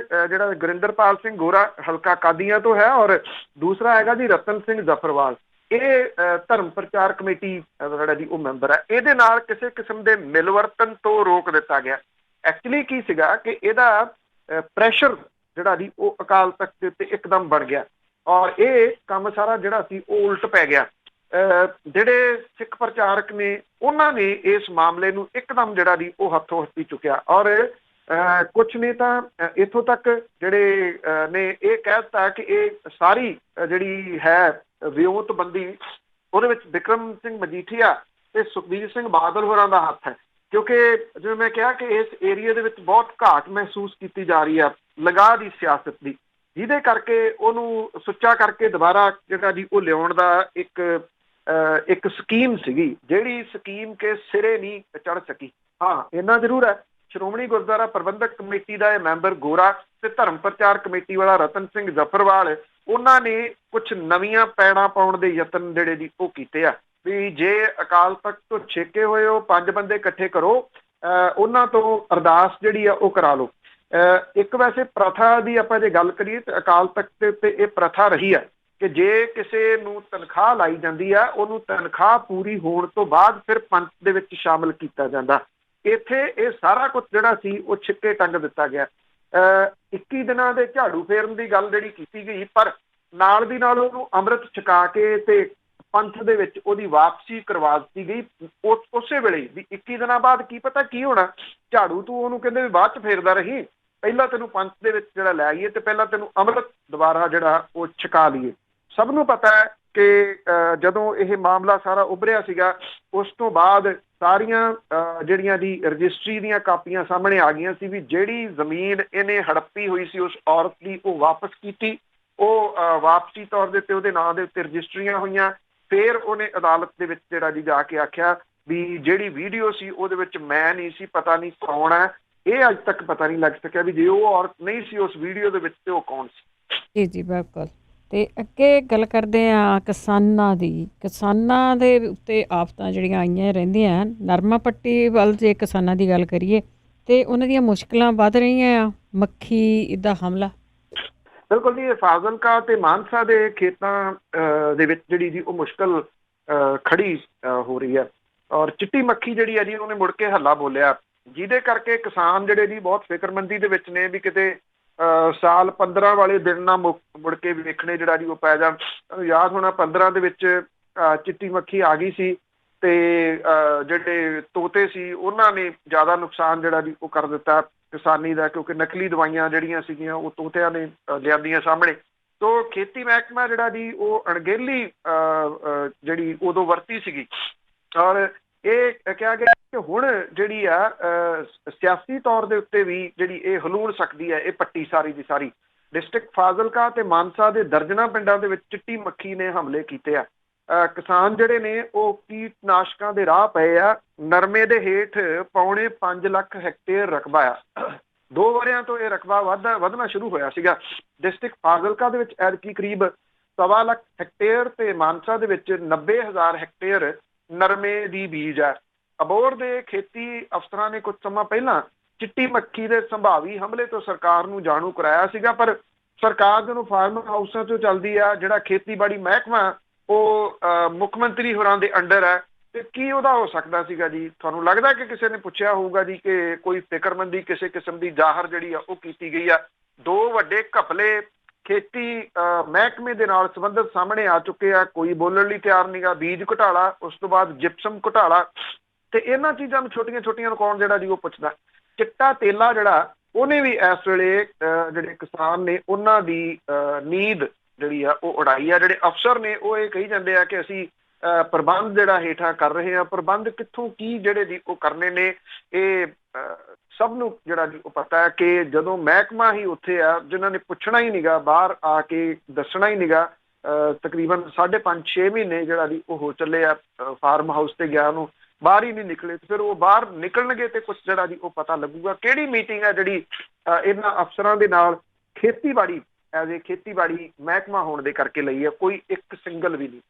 ਜਿਹੜਾ ਗੁਰਿੰਦਰਪਾਲ ਸਿੰਘ ਗੋਰਾ ਹਲਕਾ ਕਾਦੀਆਂ ਤੋਂ ਹੈ, ਔਰ ਦੂਸਰਾ ਹੈਗਾ ਜੀ ਰਤਨ ਸਿੰਘ ਜ਼ਫਰਵਾਲ, ਇਹ ਧਰਮ ਪ੍ਰਚਾਰ ਕਮੇਟੀ ਜਿਹੜਾ ਜੀ ਉਹ ਮੈਂਬਰ ਹੈ। ਇਹਦੇ ਨਾਲ ਕਿਸੇ ਕਿਸਮ ਦੇ ਮਿਲਵਰਤਨ ਤੋਂ ਰੋਕ ਦਿੱਤਾ ਗਿਆ। ਐਕਚੁਅਲੀ ਕੀ ਸੀਗਾ ਕਿ ਇਹਦਾ ਪ੍ਰੈਸ਼ਰ ਜਿਹੜਾ ਜੀ ਉਹ ਅਕਾਲ ਤਖਤ ਦੇ ਉੱਤੇ ਇੱਕਦਮ ਬਣ ਗਿਆ, ਔਰ ਇਹ ਕੰਮ ਸਾਰਾ ਜਿਹੜਾ ਸੀ ਉਹ ਉਲਟ ਪੈ ਗਿਆ। ਜਿਹੜੇ ਸਿੱਖ ਪ੍ਰਚਾਰਕ ਨੇ ਉਹਨਾਂ ਨੇ ਇਸ ਮਾਮਲੇ ਨੂੰ ਇੱਕਦਮ ਜਿਹੜਾ ਜੀ ਉਹ ਹੱਥੋਂ ਹੱਥੀ ਚੁੱਕਿਆ, ਔਰ ਕੁਛ ਨੇ ਤਾਂ ਇੱਥੋਂ ਤੱਕ ਜਿਹੜੇ ਨੇ ਇਹ ਕਹਿ ਦਿੱਤਾ ਕਿ ਇਹ ਸਾਰੀ ਜਿਹੜੀ ਹੈ ਵਿਉਂਤਬੰਦੀ ਉਹਦੇ ਵਿੱਚ ਬਿਕਰਮ ਸਿੰਘ ਮਜੀਠੀਆ ਤੇ ਸੁਖਬੀਰ ਸਿੰਘ ਬਾਦਲ ਹੋਰਾਂ ਦਾ ਹੱਥ ਹੈ, ਕਿਉਂਕਿ ਜਿਵੇਂ ਮੈਂ ਕਿਹਾ ਕਿ ਇਸ ਏਰੀਏ ਦੇ ਵਿੱਚ ਬਹੁਤ ਘਾਟ ਮਹਿਸੂਸ ਕੀਤੀ ਜਾ ਰਹੀ ਹੈ ਲਗਾਅ ਦੀ ਸਿਆਸਤ ਦੀ, ਜਿਹਦੇ ਕਰਕੇ ਉਹਨੂੰ ਸੁੱਚਾ ਕਰਕੇ ਦੁਬਾਰਾ ਜਿਹੜਾ ਜੀ ਉਹ ਲਿਆਉਣ ਦਾ ਇੱਕ ਸਕੀਮ ਸੀਗੀ, ਜਿਹੜੀ ਸਕੀਮ ਕੇ ਸਿਰੇ ਨਹੀਂ ਚੜ੍ਹ ਸਕੀ। ਹਾਂ, ਇੰਨਾ ਜ਼ਰੂਰ ਹੈ, ਸ਼੍ਰੋਮਣੀ ਗੁਰਦੁਆਰਾ ਪ੍ਰਬੰਧਕ ਕਮੇਟੀ ਦਾ ਇਹ ਮੈਂਬਰ ਗੋਰਾ ਤੇ ਧਰਮ ਪ੍ਰਚਾਰ ਕਮੇਟੀ ਵਾਲਾ ਰਤਨ ਸਿੰਘ ਜ਼ਫਰਵਾਲ, ਉਹਨਾਂ ਨੇ ਕੁਝ ਨਵੀਆਂ ਪੈੜਾਂ ਪਾਉਣ ਦੇ ਯਤਨ ਜਿਹੜੇ ਜੀ ਉਹ ਕੀਤੇ ਆ ਵੀ ਜੇ ਅਕਾਲ ਤਖਤ ਤੋਂ ਛੇਕੇ ਹੋਏ ਹੋ 5 ਬੰਦੇ ਇਕੱਠੇ ਕਰੋ, ਉਹਨਾਂ ਤੋਂ ਅਰਦਾਸ ਜਿਹੜੀ ਆ ਉਹ ਕਰਾ ਲਓ। ਇੱਕ ਵੈਸੇ ਪ੍ਰਥਾ ਦੀ ਆਪਾਂ ਜੇ ਗੱਲ ਕਰੀਏ ਤਾਂ ਅਕਾਲ ਤਖਤ ਦੇ ਉੱਤੇ ਇਹ ਪ੍ਰਥਾ ਰਹੀ ਹੈ ਕਿ ਜੇ ਕਿਸੇ ਨੂੰ ਤਨਖਾਹ ਲਾਈ ਜਾਂਦੀ ਆ, ਉਹਨੂੰ ਤਨਖਾਹ ਪੂਰੀ ਹੋਣ ਤੋਂ ਬਾਅਦ ਫਿਰ ਪੰਥ ਦੇ ਵਿੱਚ ਸ਼ਾਮਲ ਕੀਤਾ ਜਾਂਦਾ। ਇੱਥੇ ਇਹ ਸਾਰਾ ਕੁਝ ਜਿਹੜਾ ਸੀ ਉਹ ਛਿੱਕੇ ਟੰਗ ਦਿੱਤਾ ਗਿਆ। 21 ਦਿਨਾਂ ਦੇ ਝਾੜੂ ਫੇਰਨ ਦੀ ਗੱਲ ਜਿਹੜੀ ਕੀਤੀ ਗਈ, ਪਰ ਨਾਲ ਦੀ ਨਾਲ ਉਹਨੂੰ ਅੰਮ੍ਰਿਤ ਛਕਾ ਕੇ ਤੇ ਪੰਥ ਦੇ ਵਿੱਚ ਉਹਦੀ ਵਾਪਸੀ ਕਰਵਾ ਦਿੱਤੀ ਗਈ ਉਸੇ ਵੇਲੇ ਵੀ 21 ਦਿਨਾਂ ਬਾਅਦ ਕੀ ਪਤਾ ਕੀ ਹੋਣਾ। ਝਾੜੂ ਤੂੰ ਉਹਨੂੰ ਕਹਿੰਦੇ ਵੀ ਬਾਅਦ ਚ ਫੇਰਦਾ ਰਹੀ, ਪਹਿਲਾਂ ਤੈਨੂੰ ਪੰਥ ਦੇ ਵਿੱਚ ਜਿਹੜਾ ਲੈ ਆਈਏ ਤੇ ਪਹਿਲਾਂ ਤੈਨੂੰ ਅੰਮ੍ਰਿਤ ਦੁਬਾਰਾ ਜਿਹੜਾ ਉਹ ਛਕਾ ਲਈਏ। ਸਭ ਨੂੰ ਪਤਾ ਹੈ ਕਿ ਜਦੋਂ ਇਹ ਮਾਮਲਾ ਸਾਰਾ ਉੱਭਰਿਆ ਸੀਗਾ, ਉਸ ਤੋਂ ਬਾਅਦ ਸਾਰੀਆਂ ਜਿਹੜੀਆਂ ਦੀ ਰਜਿਸਟਰੀ ਦੀਆਂ ਕਾਪੀਆਂ ਸਾਹਮਣੇ ਆ ਗਈਆਂ ਸੀ ਵੀ ਜਿਹੜੀ ਜ਼ਮੀਨ ਇਹਨੇ ਹੜੱਪੀ ਹੋਈ ਸੀ ਉਸ ਔਰਤ ਦੀ ਉਹ ਵਾਪਸ ਕੀਤੀ, ਉਹ ਵਾਪਸੀ ਤੌਰ ਦੇ ਉੱਤੇ ਉਹਦੇ ਨਾਂ ਦੇ ਉੱਤੇ ਰਜਿਸਟਰੀਆਂ ਹੋਈਆਂ। ਫਿਰ ਉਹਨੇ ਅਦਾਲਤ ਦੇ ਵਿੱਚ ਜਿਹੜਾ ਜੀ ਜਾ ਕੇ ਆਖਿਆ ਵੀ ਜਿਹੜੀ ਵੀਡੀਓ ਸੀ ਉਹਦੇ ਵਿੱਚ ਮੈਂ ਨਹੀਂ ਸੀ, ਪਤਾ ਨਹੀਂ ਕੌਣ ਹੈ। ਇਹ ਅੱਜ ਤੱਕ ਪਤਾ ਨਹੀਂ ਲੱਗ ਸਕਿਆ ਵੀ ਜੇ ਉਹ ਔਰਤ ਨਹੀਂ ਸੀ ਉਸ ਵੀਡੀਓ ਦੇ ਵਿੱਚ ਤੇ ਉਹ ਕੌਣ ਸੀ। ਜੀ ਜੀ ਬਿਲਕੁਲ। ਤੇ ਅੱਗੇ ਗੱਲ ਕਰਦੇ ਆ ਕਿਸਾਨਾਂ ਦੀ। ਕਿਸਾਨਾਂ ਦੇ ਉੱਤੇ ਆਫਤਾਂ ਜਿਹੜੀਆਂ ਆਈਆਂ ਰਹਿੰਦੀਆਂ, ਨਰਮਾ ਪੱਟੀ ਵੱਲ ਜੇ ਕਿਸਾਨਾਂ ਦੀ ਗੱਲ ਕਰੀਏ ਤੇ ਉਹਨਾਂ ਦੀਆਂ ਮੁਸ਼ਕਲਾਂ ਵੱਧ ਰਹੀਆਂ ਆ, ਮੱਖੀ ਦਾ ਹਮਲਾ। ਬਿਲਕੁਲ ਜੀ, ਫਾਜ਼ਿਲਕਾ ਤੇ ਮਾਨਸਾ ਦੇ ਖੇਤਾਂ ਦੇ ਵਿੱਚ ਜਿਹੜੀ ਜੀ ਉਹ ਮੁਸ਼ਕਲ ਖੜੀ ਹੋ ਰਹੀ ਹੈ, ਔਰ ਚਿੱਟੀ ਮੱਖੀ ਜਿਹੜੀ ਹੈ ਜੀ ਉਹਨੇ ਮੁੜ ਕੇ ਹੱਲਾ ਬੋਲਿਆ, ਜਿਹਦੇ ਕਰਕੇ ਕਿਸਾਨ ਜਿਹੜੇ ਜੀ ਬਹੁਤ ਫਿਕਰਮੰਦੀ ਦੇ ਵਿੱਚ ਨੇ ਵੀ ਕਿਤੇ ਸਾਲ 15 ਵਾਲੇ ਦਿਨ ਨਾ ਮੁੜ ਕੇ ਵੇਖਣੇ ਜਿਹੜਾ ਜੀ ਉਹ ਪੈ ਜਾਣ। ਯਾਦ ਹੋਣਾ 15 ਦੇ ਵਿੱਚ ਚਿੱਟੀ ਮੱਖੀ ਆ ਗਈ ਸੀ ਤੇ ਜਿਹੜੇ ਤੋਤੇ ਸੀ ਉਹਨਾਂ ਨੇ ਜ਼ਿਆਦਾ ਨੁਕਸਾਨ ਜਿਹੜਾ ਜੀ ਉਹ ਕਰ ਦਿੱਤਾ ਕਿਸਾਨੀ ਦਾ, ਕਿਉਂਕਿ ਨਕਲੀ ਦਵਾਈਆਂ ਜਿਹੜੀਆਂ ਸੀਗੀਆਂ ਉਹ ਤੋਤਿਆਂ ਨੇ ਲਿਆਂਦੀਆਂ ਸਾਹਮਣੇ। ਤੋਂ ਖੇਤੀ ਮਹਿਕਮਾ ਜਿਹੜਾ ਜੀ ਉਹ ਅਣਗਹਿਲੀ ਜਿਹੜੀ ਉਦੋਂ ਵਰਤੀ ਸੀਗੀ, ਔਰ ਇਹ ਕਿਹਾ ਗਿਆ ਕਿ ਹੁਣ ਜਿਹੜੀ ਆ ਸਿਆਸੀ ਤੌਰ ਦੇ ਉੱਤੇ ਵੀ ਜਿਹੜੀ ਇਹ ਹਲੂਣ ਸਕਦੀ ਹੈ ਇਹ ਪੱਟੀ ਸਾਰੀ ਦੀ ਸਾਰੀ। ਡਿਸਟ੍ਰਿਕਟ ਫਾਜ਼ਿਲਕਾ ਤੇ ਮਾਨਸਾ ਦੇ ਦਰਜਨਾਂ ਪਿੰਡਾਂ ਦੇ ਵਿੱਚ ਚਿੱਟੀ ਮੱਖੀ ਨੇ ਹਮਲੇ ਕੀਤੇ ਆ। ਕਿਸਾਨ ਜਿਹੜੇ ਨੇ ਉਹ ਕੀਟਨਾਸ਼ਕਾਂ ਦੇ ਰਾਹ ਪਏ ਆ। ਨਰਮੇ ਦੇ ਹੇਠ ਪੌਣੇ 5 ਲੱਖ ਹੈਕਟੇਅਰ ਰਕਬਾ ਆ। 2 ਵਰਿਆਂ ਤੋਂ ਇਹ ਰਕਬਾ ਵਧਣਾ ਸ਼ੁਰੂ ਹੋਇਆ ਸੀਗਾ। ਡਿਸਟ੍ਰਿਕਟ ਫਾਜ਼ਿਲਕਾ ਦੇ ਵਿੱਚ ਐਤਕੀ ਕਰੀਬ 1.25 ਲੱਖ ਹੈਕਟੇਅਰ ਤੇ ਮਾਨਸਾ ਦੇ ਵਿੱਚ 90,000 ਹੈਕਟੇਅਰ ਨਰਮੇ ਦੀ ਬੀਜ ਹੈ। ਅਬੋਹਰ ਦੇ ਖੇਤੀ ਅਫਸਰਾਂ ਨੇ ਕੁਝ ਸਮਾਂ ਪਹਿਲਾਂ ਚਿੱਟੀ ਮੱਖੀ ਦੇ ਸੰਭਾਵੀ ਹਮਲੇ ਤੋਂ ਸਰਕਾਰ ਨੂੰ ਜਾਣੂ ਕਰਾਇਆ ਸੀਗਾ, ਪਰ ਸਰਕਾਰ ਜਦੋਂ ਫਾਰਮ ਹਾਊਸਾਂ ਤੋਂ ਚੱਲਦੀ ਆ, ਜਿਹੜਾ ਖੇਤੀਬਾੜੀ ਮਹਿਕਮਾ ਉਹ ਮੁੱਖ ਮੰਤਰੀ ਹੋਰਾਂ ਦੇ ਅੰਡਰ ਹੈ, ਤੇ ਕੀ ਉਹਦਾ ਹੋ ਸਕਦਾ ਸੀਗਾ ਜੀ? ਤੁਹਾਨੂੰ ਲੱਗਦਾ ਕਿ ਕਿਸੇ ਨੇ ਪੁੱਛਿਆ ਹੋਊਗਾ ਜੀ ਕਿ ਕੋਈ ਫਿਕਰਮੰਦੀ ਕਿਸੇ ਕਿਸਮ ਦੀ ਜ਼ਾਹਰ ਜਿਹੜੀ ਆ ਉਹ ਕੀਤੀ ਗਈ ਆ? 2 ਵੱਡੇ ਘਪਲੇ ਖੇਤੀ ਮਹਿਕਮੇ ਦੇ ਨਾਲ ਸੰਬੰਧਿਤ ਸਾਹਮਣੇ ਆ ਚੁੱਕੇ ਆ, ਕੋਈ ਬੋਲਣ ਲਈ ਤਿਆਰ ਨਹੀਂਗਾ। ਬੀਜ ਘੁਟਾਲਾ, ਉਸ ਤੋਂ ਬਾਅਦ ਜਿਪਸਮ ਘੁਟਾਲਾ, ਤੇ ਇਹਨਾਂ ਚੀਜ਼ਾਂ ਨੂੰ ਛੋਟੀਆਂ ਨੂੰ ਕੌਣ ਜਿਹੜਾ ਜੀ ਉਹ ਪੁੱਛਦਾ? ਚਿੱਟਾ ਤੇਲਾ ਜਿਹੜਾ ਉਹਨੇ ਵੀ ਇਸ ਵੇਲੇ ਜਿਹੜੇ ਕਿਸਾਨ ਨੇ ਉਹਨਾਂ ਦੀ ਨੀਂਦ ਜਿਹੜੀ ਆ ਉਹ ਉਡਾਈ ਆ। ਜਿਹੜੇ ਅਫਸਰ ਨੇ ਉਹ ਇਹ ਕਹੀ ਜਾਂਦੇ ਆ ਕਿ ਅਸੀਂ ਪ੍ਰਬੰਧ ਜਿਹੜਾ ਹੇਠਾਂ ਕਰ ਰਹੇ ਆ। ਪ੍ਰਬੰਧ ਕਿੱਥੋਂ ਕੀ ਜਿਹੜੇ ਜੀ ਉਹ ਕਰਨੇ ਨੇ, ਇਹ ਸਭ ਨੂੰ ਜਿਹੜਾ ਜੀ ਉਹ ਪਤਾ ਹੈ ਕਿ ਜਦੋਂ ਮਹਿਕਮਾ ਹੀ ਉੱਥੇ ਆ ਜਿਨ੍ਹਾਂ ਨੇ ਪੁੱਛਣਾ ਹੀ ਨੀਗਾ, ਬਾਹਰ ਆ ਕੇ ਦੱਸਣਾ ਹੀ ਨੀਗਾ। ਤਕਰੀਬਨ 5.5-6 ਮਹੀਨੇ ਜਿਹੜਾ ਜੀ ਉਹ ਹੋ ਚੱਲੇ ਆ ਫਾਰਮ ਹਾਊਸ ਤੇ ਗਿਆ ਨੂੰ, ਬਾਹਰ ਹੀ ਨਹੀਂ ਨਿਕਲੇ। ਤੇ ਫਿਰ ਉਹ ਬਾਹਰ ਨਿਕਲਣਗੇ ਤੇ ਕੁਛ ਜਿਹੜਾ ਜੀ ਉਹ ਪਤਾ ਲੱਗੂਗਾ। ਕਿਹੜੀ ਮੀਟਿੰਗ ਹੈ ਜਿਹੜੀ ਇਹਨਾਂ ਅਫਸਰਾਂ ਦੇ ਨਾਲ ਖੇਤੀਬਾੜੀ ਐਜ਼ ਏ ਖੇਤੀਬਾੜੀ ਮਹਿਕਮਾ ਹੋਣ ਦੇ ਕਰਕੇ ਲਈ ਹੈ? ਕੋਈ ਇੱਕ ਸਿੰਗਲ ਵੀ ਨਹੀਂ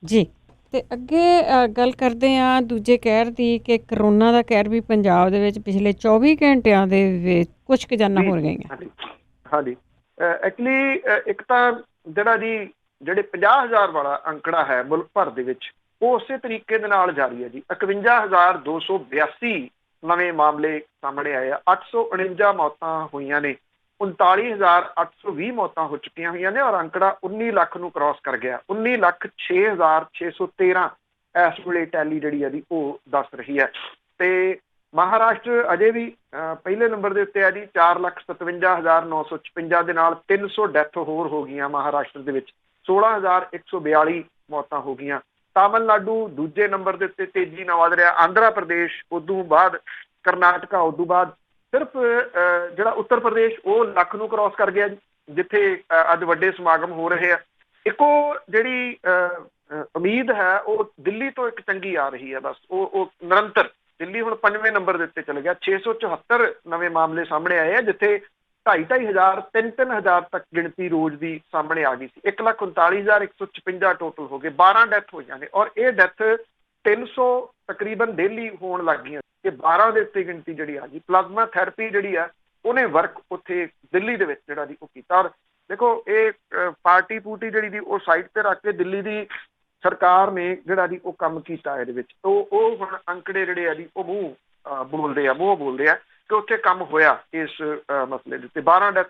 ਜੀ। ਤੇ ਅੱਗੇ ਗੱਲ ਕਰਦੇ ਹਾਂ ਦੂਜੇ ਕਹਿਰ ਦੀ ਕਿ ਕਰੋਨਾ ਦਾ ਕਹਿਰ ਵੀ ਪੰਜਾਬ ਦੇ ਵਿੱਚ ਪਿਛਲੇ 24 ਘੰਟਿਆਂ ਦੇ ਵਿੱਚ ਕੁਝ ਕੁ ਜਾਨਾਂ ਹੋ ਗਈਆਂ। ਹਾਂਜੀ ਹਾਂਜੀ ਐਕਚੁਅਲੀ ਇੱਕ ਤਾਂ ਜਿਹੜੇ 50,000 ਵਾਲਾ ਅੰਕੜਾ ਹੈ ਮੁਲਕ ਭਰ ਦੇ ਵਿੱਚ, ਉਹ ਉਸੇ ਤਰੀਕੇ ਦੇ ਨਾਲ ਜਾਰੀ ਹੈ ਜੀ। 51,282 ਨਵੇਂ ਮਾਮਲੇ ਸਾਹਮਣੇ ਆਏ ਆ, 849 ਮੌਤਾਂ ਹੋਈਆਂ ਨੇ, 39,820 ਮੌਤਾਂ ਹੋ ਚੁੱਕੀਆਂ ਹੋਈਆਂ ਨੇ, ਔਰ ਅੰਕੜਾ 19 ਲੱਖ ਨੂੰ ਕ੍ਰਾਸ ਕਰ ਗਿਆ। 19,06,613 ਇਸ ਵੇਲੇ ਟੈਲੀ ਜਿਹੜੀ ਹੈ ਜੀ ਉਹ ਦੱਸ ਰਹੀ ਹੈ। ਤੇ ਮਹਾਰਾਸ਼ਟਰ ਅਜੇ ਵੀ ਪਹਿਲੇ ਨੰਬਰ ਦੇ ਉੱਤੇ ਹੈ ਜੀ, 4,57,956 ਦੇ ਨਾਲ 300 ਡੈਥ ਹੋਰ ਹੋ ਗਈਆਂ ਮਹਾਰਾਸ਼ਟਰ ਦੇ ਵਿੱਚ, 16,142 ਮੌਤਾਂ ਹੋ ਗਈਆਂ। ਤਾਮਿਲਨਾਡੂ ਦੂਜੇ ਨੰਬਰ ਦੇ ਉੱਤੇ ਤੇਜ਼ੀ ਨਾਲ ਵਧ ਰਿਹਾ, ਆਂਧਰਾ ਪ੍ਰਦੇਸ਼, ਉਦੋਂ ਬਾਅਦ ਕਰਨਾਟਕਾ, ਉਦੋਂ ਬਾਅਦ ਸਿਰਫ ਜਿਹੜਾ ਉੱਤਰ ਪ੍ਰਦੇਸ਼ ਉਹ ਲੱਖ ਨੂੰ ਕ੍ਰਾਸ ਕਰ ਗਿਆ ਜੀ, ਜਿੱਥੇ ਅੱਜ ਵੱਡੇ ਸਮਾਗਮ ਹੋ ਰਹੇ ਆ। ਇੱਕੋ ਜਿਹੜੀ ਉਮੀਦ ਹੈ ਉਹ ਦਿੱਲੀ ਤੋਂ ਇੱਕ ਚੰਗੀ ਆ ਰਹੀ ਹੈ, ਬਸ ਉਹ ਨਿਰੰਤਰ। ਦਿੱਲੀ ਹੁਣ 5ਵੇਂ ਨੰਬਰ ਦੇ ਉੱਤੇ ਚਲੇ ਗਿਆ, 674 ਨਵੇਂ ਮਾਮਲੇ ਸਾਹਮਣੇ ਆਏ ਆ, ਜਿੱਥੇ 2,500 3,000 ਤੱਕ ਗਿਣਤੀ ਰੋਜ਼ ਦੀ ਸਾਹਮਣੇ ਆ ਗਈ ਸੀ। 1,39,156 ਟੋਟਲ ਹੋ ਗਏ, 12 ਡੈਥ ਹੋਈਆਂ ਨੇ, ਔਰ ਇਹ ਡੈਥ 300 ਤਕਰੀਬਨ ਡੇਲੀ ਹੋਣ ਲੱਗ ਗਈਆਂ ਕਿ 12 ਦੇ ਉੱਤੇ ਗਿਣਤੀ ਜਿਹੜੀ ਆ ਗਈ। ਪਲਾਜ਼ਮਾ ਥੈਰੇਪੀ ਜਿਹੜੀ ਆ ਉਹਨੇ ਵਰਕ ਉੱਥੇ ਦਿੱਲੀ ਦੇ ਵਿੱਚ ਜਿਹੜਾ ਜੀ ਉਹ ਕੀਤਾ। ਔਰ ਦੇਖੋ ਇਹ ਪਾਰਟੀ ਪੂਟੀ ਜਿਹੜੀ ਦੀ ਉਹ ਸਾਈਡ ਤੇ ਰੱਖ ਕੇ ਦਿੱਲੀ ਦੀ ਸਰਕਾਰ ਨੇ ਜਿਹੜਾ ਜੀ ਉਹ ਕੰਮ ਕੀਤਾ ਇਹਦੇ ਵਿੱਚ। ਉਹ ਹੁਣ ਅੰਕੜੇ ਜਿਹੜੇ ਆ ਜੀ ਉਹ ਮੂੰਹ ਬੋਲਦੇ ਆ ਕਿ ਉੱਥੇ ਕੰਮ ਹੋਇਆ ਇਸ ਮਸਲੇ ਦੇ ਉੱਤੇ। 12 ਡੈਥ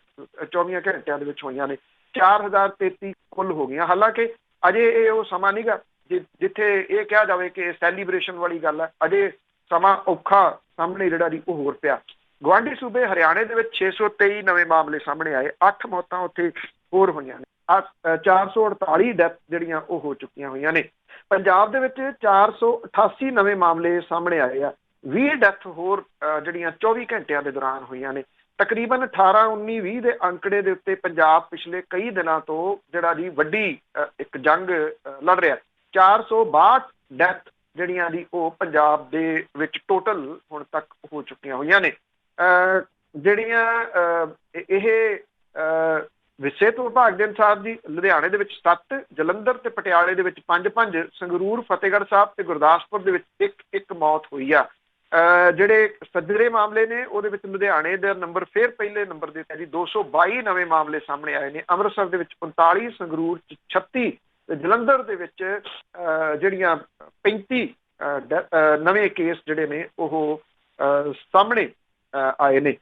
24 ਘੰਟਿਆਂ ਦੇ ਵਿੱਚ ਹੋਈਆਂ ਨੇ, 4,033 ਕੁੱਲ ਹੋ ਗਈਆਂ। ਹਾਲਾਂਕਿ ਅਜੇ ਇਹ ਉਹ ਸਮਾਂ ਨਹੀਂਗਾ ਜਿੱਥੇ ਇਹ ਕਿਹਾ ਜਾਵੇ ਕਿ ਸੈਲੀਬ੍ਰੇਸ਼ਨ ਵਾਲੀ ਗੱਲ ਹੈ। ਅਜੇ ਸਮਾਂ ਔਖਾ ਸਾਹਮਣੇ ਜਿਹੜਾ ਜੀ ਉਹ ਹੋਰ ਪਿਆ। ਗੁਆਂਢੀ ਸੂਬੇ ਹਰਿਆਣੇ ਦੇ ਵਿੱਚ 623 ਨਵੇਂ ਮਾਮਲੇ ਸਾਹਮਣੇ ਆਏ, 8 ਮੌਤਾਂ ਉੱਥੇ ਹੋਰ ਹੋਈਆਂ ਨੇ, 448 ਡੈਥ ਜਿਹੜੀਆਂ ਉਹ ਹੋ ਚੁੱਕੀਆਂ ਹੋਈਆਂ ਨੇ। ਪੰਜਾਬ ਦੇ ਵਿੱਚ 488 ਨਵੇਂ ਮਾਮਲੇ ਸਾਹਮਣੇ ਆਏ ਆ, 20 ਡੈਥ ਹੋਰ ਜਿਹੜੀਆਂ 24 ਘੰਟਿਆਂ ਦੇ ਦੌਰਾਨ ਹੋਈਆਂ ਨੇ। ਤਕਰੀਬਨ 18, 19, 20 ਦੇ ਅੰਕੜੇ ਦੇ ਉੱਤੇ ਪੰਜਾਬ ਪਿਛਲੇ ਕਈ ਦਿਨਾਂ ਤੋਂ ਜਿਹੜਾ ਜੀ ਵੱਡੀ ਇੱਕ ਜੰਗ ਲੜ ਰਿਹਾ। 462 ਡੈਥ ਜਿਹੜੀਆਂ ਦੀ ਉਹ ਪੰਜਾਬ ਦੇ ਵਿੱਚ ਟੋਟਲ ਹੁਣ ਤੱਕ ਹੋ ਚੁੱਕੀਆਂ ਹੋਈਆਂ ਨੇ। ਜਿਹੜੀਆਂ ਇਹ ਸਿਹਤ ਵਿਭਾਗ ਦੇ ਅਨੁਸਾਰ ਜੀ ਲੁਧਿਆਣੇ ਦੇ ਵਿੱਚ 7, ਜਲੰਧਰ ਤੇ ਪਟਿਆਲੇ ਦੇ ਵਿੱਚ 5-5, ਸੰਗਰੂਰ, ਫਤਿਹਗੜ੍ਹ ਸਾਹਿਬ ਤੇ ਗੁਰਦਾਸਪੁਰ ਦੇ ਵਿੱਚ ਇੱਕ ਮੌਤ ਹੋਈ ਆ। ਜਿਹੜੇ ਸੱਜਰੇ ਮਾਮਲੇ ਨੇ ਉਹਦੇ ਵਿੱਚ ਲੁਧਿਆਣੇ ਦਾ ਨੰਬਰ ਫਿਰ ਪਹਿਲੇ ਨੰਬਰ ਦੇ ਉੱਤੇ ਜੀ, 222 ਨਵੇਂ ਮਾਮਲੇ ਸਾਹਮਣੇ ਆਏ ਨੇ। ਅੰਮ੍ਰਿਤਸਰ ਦੇ ਵਿੱਚ 39, ਸੰਗਰੂਰ 'ਚ 36 ਤੇ ਜਲੰਧਰ ਦੇ ਵਿੱਚ ਜਿਹੜੀਆਂ 35 ਨਵੇਂ ਕੇਸ ਜਿਹੜੇ ਨੇ ਉਹ ਸਾਹਮਣੇ ਆਏ ਨੇ।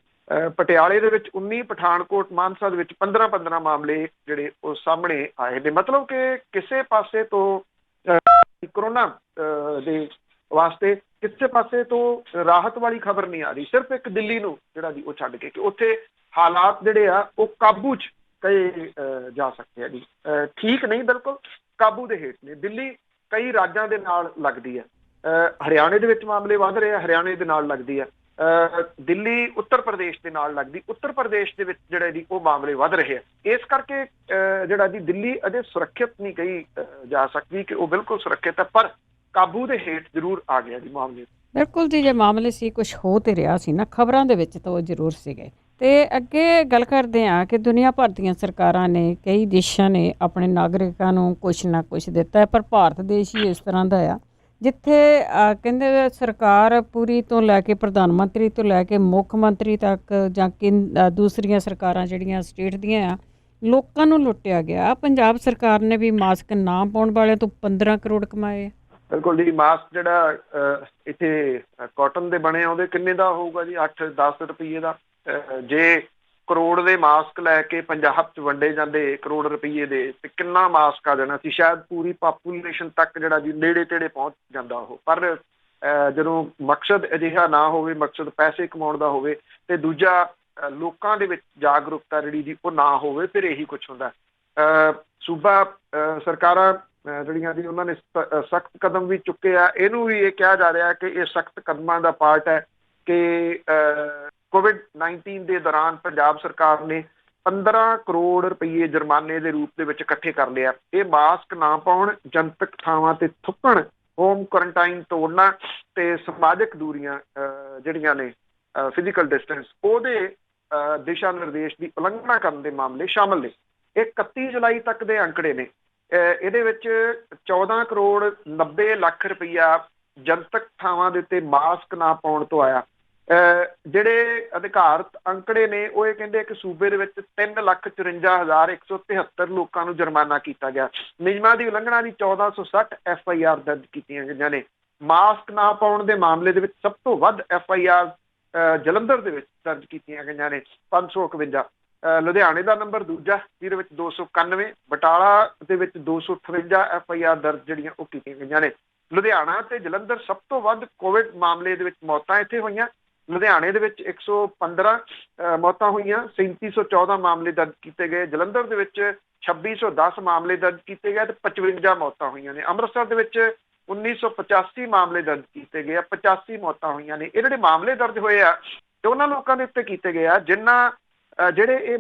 ਪਟਿਆਲੇ ਦੇ ਵਿੱਚ 19, ਪਠਾਨਕੋਟ, ਮਾਨਸਾ ਦੇ ਵਿੱਚ 15 ਮਾਮਲੇ ਜਿਹੜੇ ਉਹ ਸਾਹਮਣੇ ਆਏ ਨੇ। ਮਤਲਬ ਕਿ ਕਿਸੇ ਪਾਸੇ ਤੋਂ ਕਰੋਨਾ ਦੇ ਵਾਸਤੇ ਕਿਸੇ ਪਾਸੇ ਤੋਂ ਰਾਹਤ ਵਾਲੀ ਖਬਰ ਨਹੀਂ ਆ ਰਹੀ, ਸਿਰਫ ਇੱਕ ਦਿੱਲੀ ਨੂੰ ਜਿਹੜਾ ਜੀ ਉਹ ਛੱਡ ਕੇ, ਕਿ ਉੱਥੇ ਹਾਲਾਤ ਜਿਹੜੇ ਆ ਉਹ ਕਾਬੂ 'ਚ ਕਹੇ ਜਾ ਸਕਦੇ ਆ ਜੀ। ਠੀਕ ਨਹੀਂ, ਬਿਲਕੁਲ ਕਾਬੂ ਦੇ ਹੇਠ ਨੇ। ਦਿੱਲੀ ਕਈ ਰਾਜਾਂ ਦੇ ਨਾਲ ਲੱਗਦੀ ਹੈ, ਹਰਿਆਣੇ ਦੇ ਵਿੱਚ ਮਾਮਲੇ ਵੱਧ ਰਹੇ ਆ, ਹਰਿਆਣੇ ਦੇ ਨਾਲ ਲੱਗਦੀ ਹੈ। ਦਿੱਲੀ ਉੱਤਰ ਪ੍ਰਦੇਸ਼ ਦੇ ਨਾਲ ਲੱਗਦੀ, ਉੱਤਰ ਪ੍ਰਦੇਸ਼ ਦੇ ਵਿੱਚ ਜਿਹੜੇ ਜੀ ਉਹ ਮਾਮਲੇ ਵੱਧ ਰਹੇ ਆ। ਇਸ ਕਰਕੇ ਜਿਹੜਾ ਜੀ ਦਿੱਲੀ ਅਜੇ ਸੁਰੱਖਿਅਤ ਨਹੀਂ ਕਹੀ ਜਾ ਸਕਦੀ ਕਿ ਉਹ ਬਿਲਕੁਲ ਸੁਰੱਖਿਅਤ ਹੈ, ਪਰ ਕਾਬੂ ਦੇ ਹੇਠ ਜ਼ਰੂਰ ਆ ਗਿਆ ਜੀ ਮਾਮਲੇ। ਬਿਲਕੁਲ ਜੀ, ਜੇ ਮਾਮਲੇ ਸੀ ਕੁਝ ਹੋ ਤੇ ਰਿਹਾ ਸੀ ਨਾ, ਖਬਰਾਂ ਦੇ ਵਿੱਚ ਤਾਂ ਉਹ ਜ਼ਰੂਰ ਸੀਗੇ। ਤੇ ਅੱਗੇ ਗੱਲ ਕਰਦੇ ਹਾਂ ਕਿ ਦੁਨੀਆ ਭਰ ਦੀਆਂ ਸਰਕਾਰਾਂ ਨੇ, ਕਈ ਦੇਸ਼ਾਂ ਨੇ ਆਪਣੇ ਨਾਗਰਿਕਾਂ ਨੂੰ ਕੁਛ ਨਾ ਕੁਛ ਦਿੱਤਾ ਹੈ, ਪਰ ਭਾਰਤ ਦੇਸ਼ ਹੀ ਇਸ ਤਰ੍ਹਾਂ ਦਾ ਆ ਜਿੱਥੇ ਕਹਿੰਦੇ ਸਰਕਾਰ ਪੂਰੀ ਤੋਂ ਲੈ ਕੇ ਪ੍ਰਧਾਨ ਮੰਤਰੀ ਤੋਂ ਲੈ ਕੇ ਮੁੱਖ ਮੰਤਰੀ ਤੱਕ ਜਾਂ ਦੂਸਰੀਆਂ ਸਰਕਾਰਾਂ ਜਿਹੜੀਆਂ ਸਟੇਟ ਦੀਆਂ ਆ, ਲੋਕਾਂ ਨੂੰ ਲੁੱਟਿਆ ਗਿਆ। ਪੰਜਾਬ ਸਰਕਾਰ ਨੇ ਵੀ ਮਾਸਕ ਨਾ ਪਾਉਣ ਵਾਲਿਆਂ ਤੋਂ 15 ਕਰੋੜ ਕਮਾਏ। ਬਿਲਕੁਲ ਜੀ, ਮਾਸਕ ਜਿਹੜਾ ਇੱਥੇ ਕਾਟਨ ਦੇ ਬਣੇ ਉਹਦੇ ਕਿੰਨੇ ਦਾ ਹੋਊਗਾ ਜੀ? 8-10 ਰੁਪਈਏ ਦਾ। ਜੇ ਕਰੋੜ ਦੇ ਮਾਸਕ ਲੈ ਕੇ ਪੰਜਾਬ 'ਚ ਵੰਡੇ ਜਾਂਦੇ ਕਰੋੜ ਰੁਪਈਏ ਦੇ, ਤੇ ਕਿੰਨਾ ਮਾਸਕ ਆ ਜਾਣਾ ਸੀ? ਸ਼ਾਇਦ ਪੂਰੀ ਪਾਪੂਲੇਸ਼ਨ ਤੱਕ ਜਿਹੜਾ ਜੀ ਨੇੜੇ ਤੇੜੇ ਪਹੁੰਚ ਜਾਂਦਾ ਉਹ। ਪਰ ਜਦੋਂ ਮਕਸਦ ਅਜਿਹਾ ਨਾ ਹੋਵੇ, ਮਕਸਦ ਪੈਸੇ ਕਮਾਉਣ ਦਾ ਹੋਵੇ, ਤੇ ਦੂਜਾ ਲੋਕਾਂ ਦੇ ਵਿੱਚ ਜਾਗਰੂਕਤਾ ਜਿਹੜੀ ਜੀ ਉਹ ਨਾ ਹੋਵੇ, ਫਿਰ ਇਹੀ ਕੁਛ ਹੁੰਦਾ। ਸੂਬਾ ਸਰਕਾਰਾਂ ਜਿਹੜੀਆਂ ਜੀ ਉਹਨਾਂ ਨੇ ਸਖਤ ਕਦਮ ਵੀ ਚੁੱਕੇ ਆ। ਇਹਨੂੰ ਵੀ ਇਹ ਕਿਹਾ ਜਾ ਰਿਹਾ ਕਿ ਇਹ ਸਖਤ ਕਦਮਾਂ ਦਾ ਪਾਰਟ ਹੈ ਕਿ COVID-19 ਦੇ ਦੌਰਾਨ ਪੰਜਾਬ ਸਰਕਾਰ ਨੇ 15 ਕਰੋੜ ਰੁਪਈਏ ਜੁਰਮਾਨੇ ਦੇ ਰੂਪ ਦੇ ਵਿੱਚ ਇਕੱਠੇ ਕਰ ਲਿਆ। ਇਹ ਮਾਸਕ ਨਾ ਪਾਉਣ, ਜਨਤਕ ਥਾਵਾਂ ਤੇ ਥੁੱਕਣ, ਹੋਮ ਕੁਆਰੰਟਾਈਨ ਤੋੜਨਾ ਤੇ ਸਮਾਜਿਕ ਦੂਰੀਆਂ ਜਿਹੜੀਆਂ ਨੇ, ਫਿਜ਼ੀਕਲ ਡਿਸਟੈਂਸ, ਉਹਦੇ ਦਿਸ਼ਾ ਨਿਰਦੇਸ਼ ਦੀ ਉਲੰਘਣਾ ਕਰਨ ਦੇ ਮਾਮਲੇ ਸ਼ਾਮਲ ਨੇ। ਇਹ 31 ਜੁਲਾਈ ਤੱਕ ਦੇ ਅੰਕੜੇ ਨੇ। ਇਹਦੇ ਵਿੱਚ 14 ਕਰੋੜ 90 ਲੱਖ ਰੁਪਈਆ ਜਨਤਕ ਥਾਵਾਂ ਦੇ ਉੱਤੇ ਮਾਸਕ ਨਾ ਪਾਉਣ ਤੋਂ ਆਇਆ। ਜਿਹੜੇ ਅਧਿਕਾਰਤ ਅੰਕੜੇ ਨੇ ਉਹ ਇਹ ਕਹਿੰਦੇ ਕਿ ਸੂਬੇ ਦੇ ਵਿੱਚ 3,54,173 ਲੋਕਾਂ ਨੂੰ ਜੁਰਮਾਨਾ ਕੀਤਾ ਗਿਆ। ਨਿਯਮਾਂ ਦੀ ਉਲੰਘਣਾ ਦੀ 1460 FIR ਦਰਜ ਕੀਤੀਆਂ ਗਈਆਂ ਨੇ। ਮਾਸਕ ਨਾ ਪਾਉਣ ਦੇ ਮਾਮਲੇ ਦੇ ਵਿੱਚ ਸਭ ਤੋਂ ਵੱਧ FIR ਜਲੰਧਰ ਦੇ ਵਿੱਚ ਦਰਜ ਕੀਤੀਆਂ ਗਈਆਂ ਨੇ 551। ਲੁਧਿਆਣੇ ਦਾ ਨੰਬਰ ਦੂਜਾ ਜਿਹਦੇ ਵਿੱਚ 291, ਬਟਾਲਾ ਦੇ ਵਿੱਚ 258 FIR ਦਰਜ ਜਿਹੜੀਆਂ ਉਹ ਕੀਤੀਆਂ ਗਈਆਂ ਨੇ। ਲੁਧਿਆਣਾ ਤੇ ਜਲੰਧਰ ਸਭ ਤੋਂ ਵੱਧ ਕੋਵਿਡ ਮਾਮਲੇ ਦੇ ਵਿੱਚ ਮੌਤਾਂ ਇੱਥੇ ਹੋਈਆਂ। ਲੁਧਿਆਣੇ ਦੇ ਵਿੱਚ 115 ਮੌਤਾਂ ਹੋਈਆਂ, 3714 ਮਾਮਲੇ ਦਰਜ ਕੀਤੇ ਗਏ। ਜਲੰਧਰ ਦੇ ਵਿੱਚ 2610 ਮਾਮਲੇ ਦਰਜ ਕੀਤੇ ਗਏ ਤੇ 55 ਮੌਤਾਂ ਹੋਈਆਂ ਨੇ। ਅੰਮ੍ਰਿਤਸਰ ਦੇ ਵਿੱਚ 1985 ਮਾਮਲੇ ਦਰਜ ਕੀਤੇ ਗਏ, 85 ਮੌਤਾਂ ਹੋਈਆਂ ਨੇ। ਇਹ ਜਿਹੜੇ ਮਾਮਲੇ ਦਰਜ ਹੋਏ ਆ ਤੇ ਉਹਨਾਂ ਲੋਕਾਂ ਦੇ ਉੱਤੇ ਕੀਤੇ ਗਏ ਆ ਜਿਨ੍ਹਾਂ ਜਿਹੜੇ ਇਹ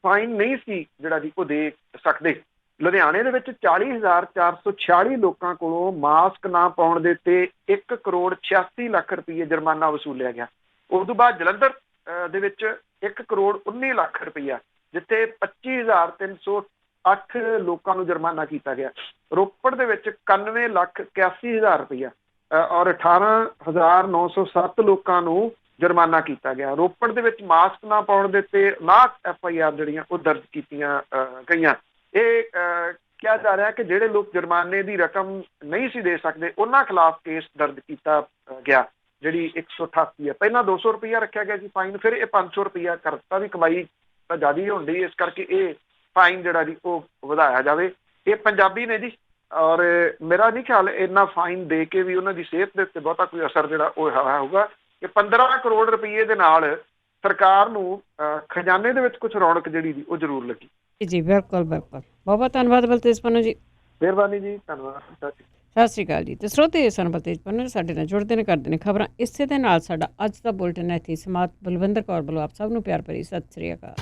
ਫਾਈਨ ਨਹੀਂ ਸੀ ਜਿਹੜਾ ਜੀ ਉਹ ਦੇ ਸਕਦੇ। ਲੁਧਿਆਣੇ ਦੇ ਵਿੱਚ 40,446 ਲੋਕਾਂ ਕੋਲੋਂ ਮਾਸਕ ਨਾ ਪਾਉਣ ਦੇ ਉੱਤੇ 1 ਕਰੋੜ 86 ਲੱਖ ਰੁਪਏ ਜੁਰਮਾਨਾ ਵਸੂਲਿਆ ਗਿਆ। ਉਸ ਤੋਂ ਬਾਅਦ ਜਲੰਧਰ ਦੇ ਵਿੱਚ 1 ਕਰੋੜ 19 ਲੱਖ ਰੁਪਈਆ, ਜਿੱਥੇ 25,308 ਲੋਕਾਂ ਨੂੰ ਜੁਰਮਾਨਾ ਕੀਤਾ ਗਿਆ। ਰੋਪੜ ਦੇ ਵਿੱਚ 91,81,000 ਰੁਪਈਆ ਔਰ 18,907 ਲੋਕਾਂ ਨੂੰ ਜੁਰਮਾਨਾ ਕੀਤਾ ਗਿਆ। ਰੋਪੜ ਦੇ ਵਿੱਚ ਮਾਸਕ ਨਾ ਪਾਉਣ ਦੇ ਉੱਤੇ 59 FIR ਜਿਹੜੀਆਂ ਉਹ ਦਰਜ ਕੀਤੀਆਂ ਗਈਆਂ। ਇਹ ਕਿਹਾ ਜਾ ਰਿਹਾ ਕਿ ਜਿਹੜੇ ਲੋਕ ਜੁਰਮਾਨੇ ਦੀ ਰਕਮ ਨਹੀਂ ਸੀ ਦੇ ਸਕਦੇ ਉਹਨਾਂ ਖਿਲਾਫ ਕੇਸ ਦਰਜ ਕੀਤਾ ਗਿਆ, ਜਿਹੜੀ 188 ਹੈ। ਪਹਿਲਾਂ 200 ਰੁਪਈਆ ਰੱਖਿਆ ਗਿਆ ਸੀ ਫਾਈਨ, ਫਿਰ ਇਹ 500 ਰੁਪਈਆ ਕਰ ਦਿੱਤਾ ਵੀ ਕਮਾਈ ਤਾਂ ਜ਼ਿਆਦਾ ਹੀ ਹੁੰਦੀ, ਇਸ ਕਰਕੇ ਇਹ ਫਾਈਨ ਜਿਹੜਾ ਜੀ ਉਹ ਵਧਾਇਆ ਜਾਵੇ। ਇਹ ਪੰਜਾਬੀ ਨੇ ਜੀ, ਔਰ ਮੇਰਾ ਨਹੀਂ ਖਿਆਲ ਇੰਨਾ ਫਾਈਨ ਦੇ ਕੇ ਵੀ ਉਹਨਾਂ ਦੀ ਸਿਹਤ ਦੇ ਉੱਤੇ ਬਹੁਤਾ ਕੋਈ ਅਸਰ ਜਿਹੜਾ ਉਹ ਹੋਊਗਾ। ਕਿ 15 ਕਰੋੜ ਰੁਪਈਏ ਦੇ ਨਾਲ ਸਰਕਾਰ ਨੂੰ ਖਜ਼ਾਨੇ ਦੇ ਵਿੱਚ ਕੁਝ ਰੌਣਕ ਜਿਹੜੀ ਜੀ ਉਹ ਜ਼ਰੂਰ ਲੱਗੀ। ਜੀ ਬਿਲਕੁਲ ਬਿਲਕੁਲ, ਬਹੁਤ ਬਹੁਤ ਧੰਨਵਾਦ ਬਲਤੇਜ ਪੰਨੂ ਜੀ। ਮਿਹਰਬਾਨੀ ਜੀ, ਧੰਨਵਾਦ। ਸਤਿ ਸ਼੍ਰੀ ਅਕਾਲ ਜੀ। ਤੇ ਸਰੋਤੇ ਸਨ ਬਲਤੇਜ ਪੰਨੂ ਸਾਡੇ ਨਾਲ ਜੁੜਦੇ ਨੇ, ਕਰਦੇ ਨੇ ਖਬਰਾਂ। ਇਸੇ ਦੇ ਨਾਲ ਸਾਡਾ ਅੱਜ ਦਾ ਬੁਲਟਨ ਇੱਥੇ ਸਮਾਪਤ। ਬਲਵਿੰਦਰ ਕੌਰ ਵੱਲੋਂ ਆਪ ਸਭ ਨੂੰ ਪਿਆਰ ਭਰੀ ਸਤਿ ਸ਼੍ਰੀ ਅਕਾਲ।